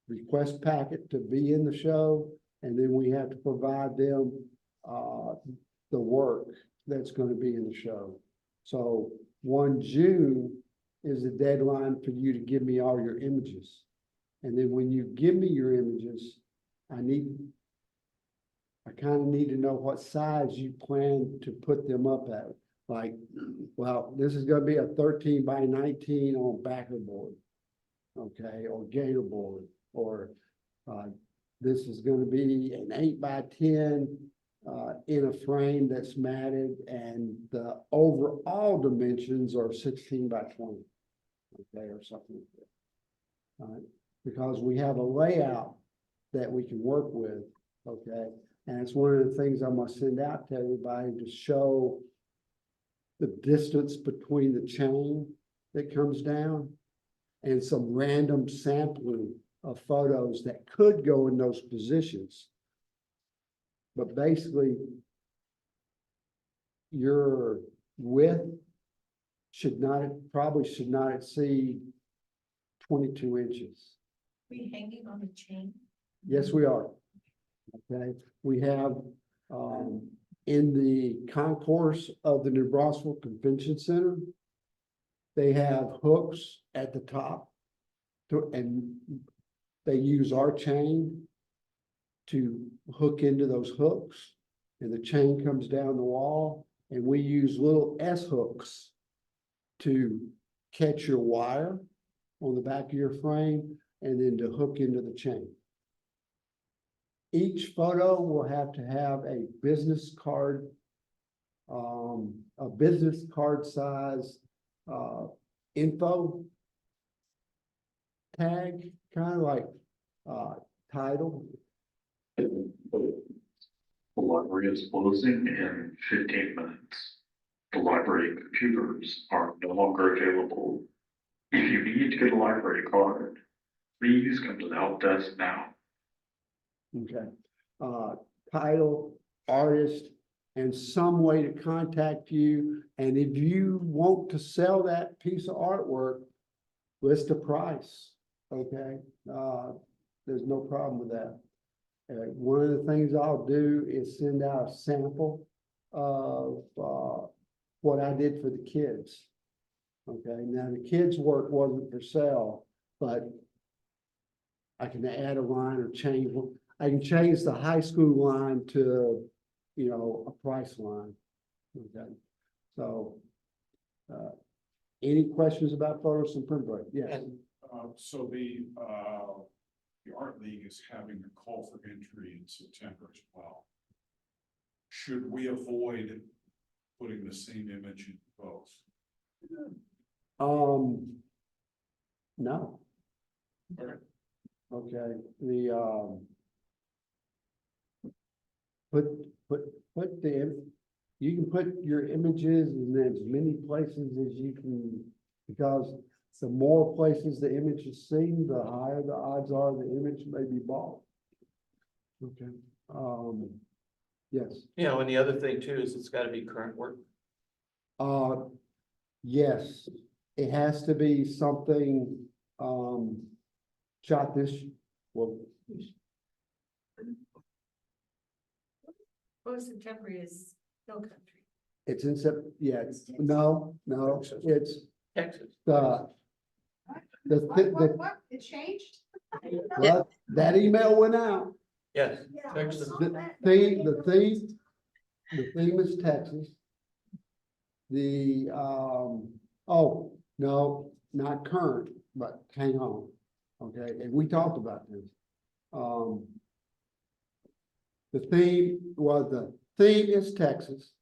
request packet to be in the show, and then we have to provide them the work that's going to be in the show. So 1 June is the deadline for you to give me all your images. And then when you give me your images, I kind of need to know what size you plan to put them up at. Like, well, this is gonna be a 13 by 19 on backer board, okay, or gator board, or this is gonna be an 8 by 10 in a frame that's matted, and the overall dimensions are 16 by 20, okay, or something like that. Because we have a layout that we can work with, okay? And it's one of the things I'm gonna send out to everybody to show the distance between the chain that comes down and some random sampling of photos that could go in those positions. But basically, your width probably should not exceed 22 inches. We hanging on the chain? Yes, we are. Okay, we have, in the concourse of the New Braunfels Convention Center, they have hooks at the top and they use our chain to hook into those hooks, and the chain comes down the wall, and we use little S hooks to catch your wire on the back of your frame and then to hook into the chain. Each photo will have to have a business card size info tag, kind of like title. The library is closing in 15 minutes. The library computers are no longer available. If you need to get a library card, please come to the help desk now. Okay, title, artist, and some way to contact you. And if you want to sell that piece of artwork, list a price, okay? There's no problem with that. One of the things I'll do is send out a sample of what I did for the kids. Okay, now the kids' work wasn't for sale, but I can add a line or change. I can change the high school line to, you know, a price line. Okay, so any questions about photos and print break? Yes. So the Art League is having a call for entry in September as well. Should we avoid putting the same image in both? No. Okay, put you can put your images in as many places as you can, because the more places the image is seen, the higher the odds are the image may be bought. Okay, yes. You know, and the other thing too is it's gotta be current work. Yes, it has to be something, shot this, well, Most contemporary is no country. it's in yeah, no, it's Texas. the It changed? well, that email went out. Yes, Texas. The theme is Texas. Oh, no, not current, but hang on. Okay, and we talked about this. The theme is Texas.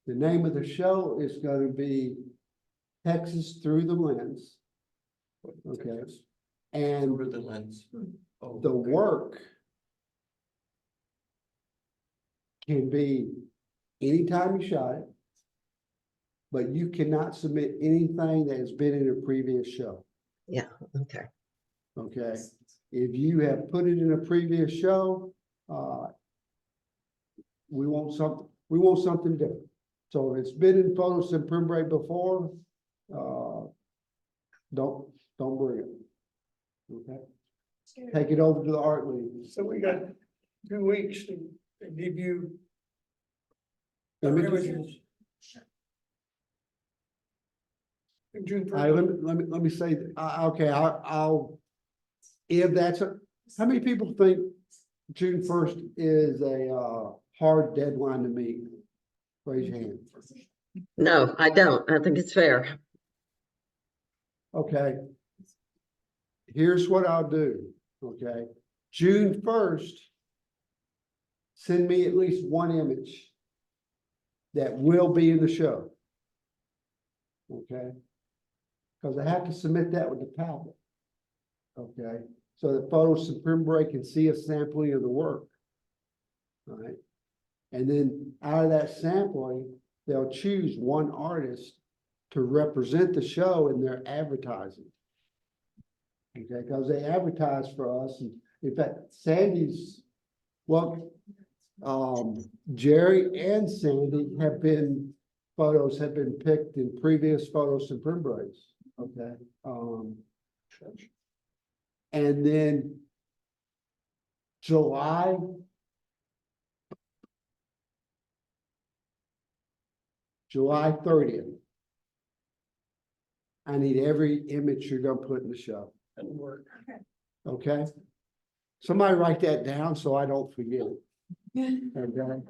The name of the show is going to be Texas Through the Lens. Okay, and Through the lens. Oh, the okay. work can be anytime you shot it, but you cannot submit anything that has been in a previous show. Yeah, okay. Okay, if you have put it in a previous show, we want something different. So if it's been in photos and print break before, don't bring it. Okay? Take it over to the art league. So we got 2 weeks to give you. Let me just- images. June All right, first. let me say, okay, I'll, if that's how many people think June 1st is a, hard deadline to meet? Raise your hand. No, I don't. I think it's fair. Okay. Here's what I'll do, okay? June 1st, send me at least one image that will be in the show. Okay? Because I have to submit that with the tablet. Okay? So that Photos and Pembrey can see a sampling of the work. All right? And then out of that sampling, they'll choose one artist to represent the show in their advertising. Okay, because they advertise for us, and in fact, Sandy's, well, Jerry and Sandy have been, photos have been picked in previous Photos and Pembrays, okay? And then July July 30th. I need every image you're gonna put in the show. That'll work. Okay? Somebody write that down so I don't forget it. Okay?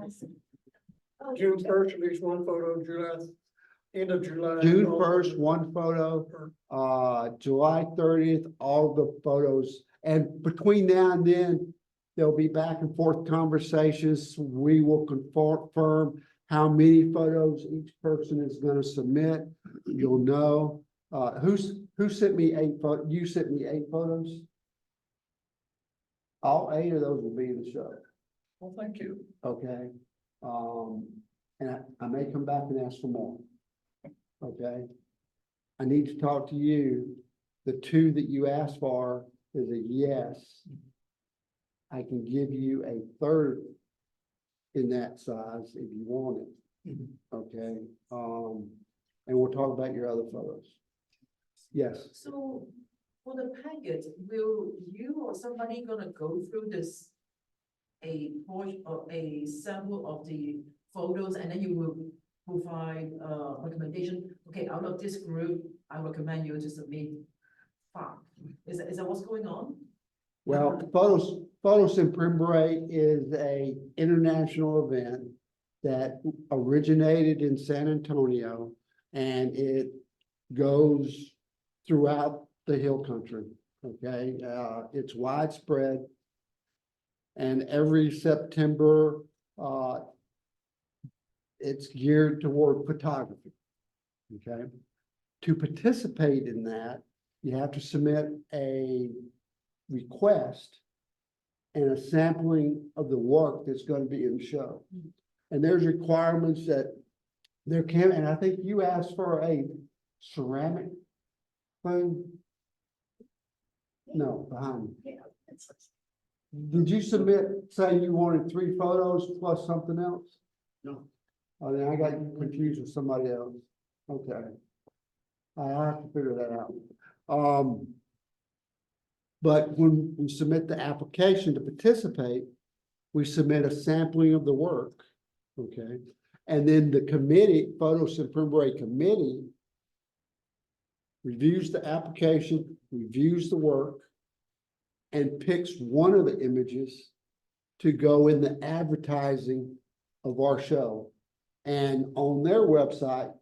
June first, at least one photo, July, end of July. June 1st, one photo, July 30th, all the photos. And between now and then, there'll be back and forth conversations. We will confirm how many photos each person is gonna submit. You'll know. Who sent me 8 photos? You sent me 8 photos? All 8 of those will be in the show. Well, thank you. Okay, and I may come back and ask for more. Okay. I need to talk to you. The 2 that you asked for is a yes. I can give you a 3rd in that size if you want it. Okay, and we'll talk about your other photos. Yes. So for the packet, will you or somebody gonna go through this? A portion or a sample of the photos, and then you will provide recommendation, okay, out of this group, I recommend you to submit 5. Is that what's going on? Well, Photos in Pembrey is a international event that originated in San Antonio, and it goes throughout the hill country. Okay, it's widespread. And every September, it's geared toward photography. Okay. To participate in that, you have to submit a request and a sampling of the work that's going to be in the show. And there's requirements that there can, and I think you asked for a ceramic thing. No, behind you. Did you submit, say you wanted 3 photos plus something else? No. Oh, then I got confused with somebody else. Okay. I have to figure that out. But when we submit the application to participate, we submit a sampling of the work. Okay. And then the committee, Photos and Pembrey committee, reviews the application, reviews the work, and picks one of the images to go in the advertising of our show. And on their website,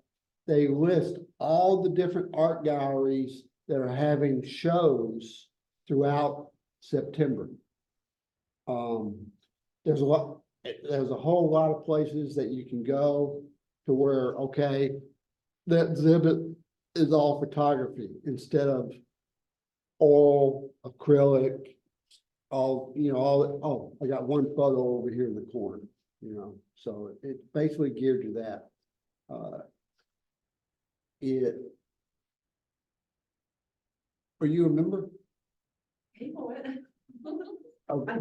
they list all the different art galleries that are having shows throughout September. There's a whole lot of places that you can go to where, okay, the exhibit is all photography instead of all acrylic, all, I got one photo over here in the corner, so it's basically geared to that. Are you a member? Pay for it. Oh. I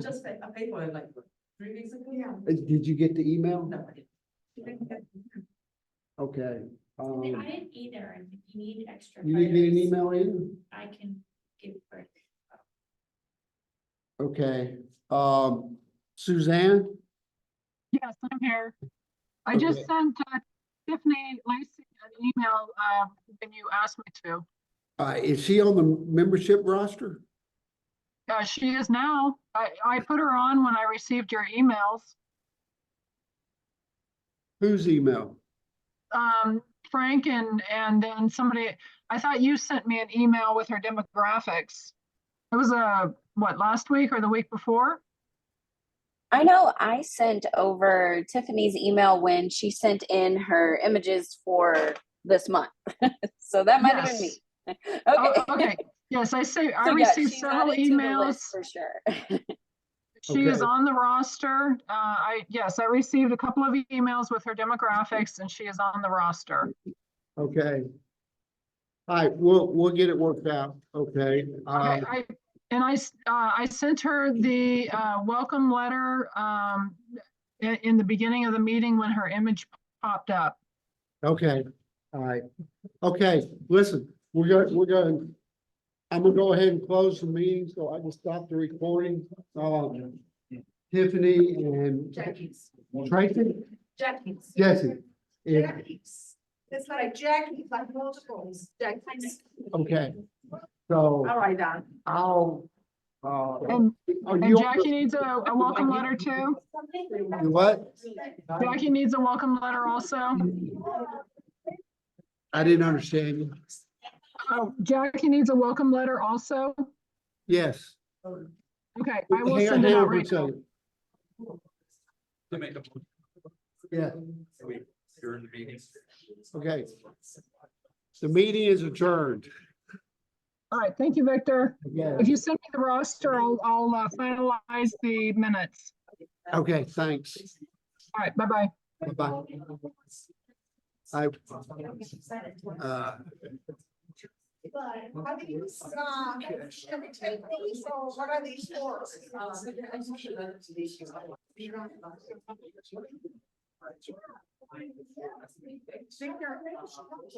paid for it like 3 weeks ago. Yeah. Did you get the email? No, I didn't. Okay, Um, I didn't either, and if you need extra. you didn't get an photos, email in? I can give birth. Okay, Suzanne? Yes, I'm here. I just Okay. sent Tiffany Lacey an email when you asked me to. Is she on the membership roster? She is now. I put her on when I received your emails. Whose email? Frank and then somebody, I thought you sent me an email with her demographics. It was what, last week or the week before? I know I sent over Tiffany's email when she sent in her images for this month. So that might have been me. Okay. Oh, okay. Yes, I received she's several added to the emails. list for sure. She is Okay. on the roster. Yes, I received a couple of emails with her demographics and she is on the roster. Okay. All right, we'll get it worked out, okay? Okay, I sent her the welcome letter in the beginning of the meeting when her image popped up. Okay, all right. Okay, listen, I'm gonna go ahead and close the meeting, so I will stop the recording. Tiffany and Jackie's. Tracy, Jackie's. Jesse. If- Jackie's. It's like Jackie, like multiples, Jackie's. Okay, so All right, Don. I'll, And are and you? Jackie needs a welcome letter too. What? Jackie needs a welcome letter also. I didn't understand you. Oh, Jackie needs a welcome letter also. Yes. Okay, I will Hang on, send it hang on out for a right now. second. Yeah, During the meeting. okay. The meeting is adjourned. All right, thank you, Victor. Yeah. If you send me the roster, I'll finalize the minutes. Okay, thanks. All right, bye-bye. Bye-bye. But are these, can we take these or what are these for?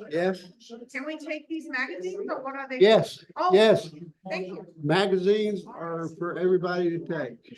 Yes, Can we take these magazines or what are they? yes, Oh, yes. thank you. Magazines are for everybody to take.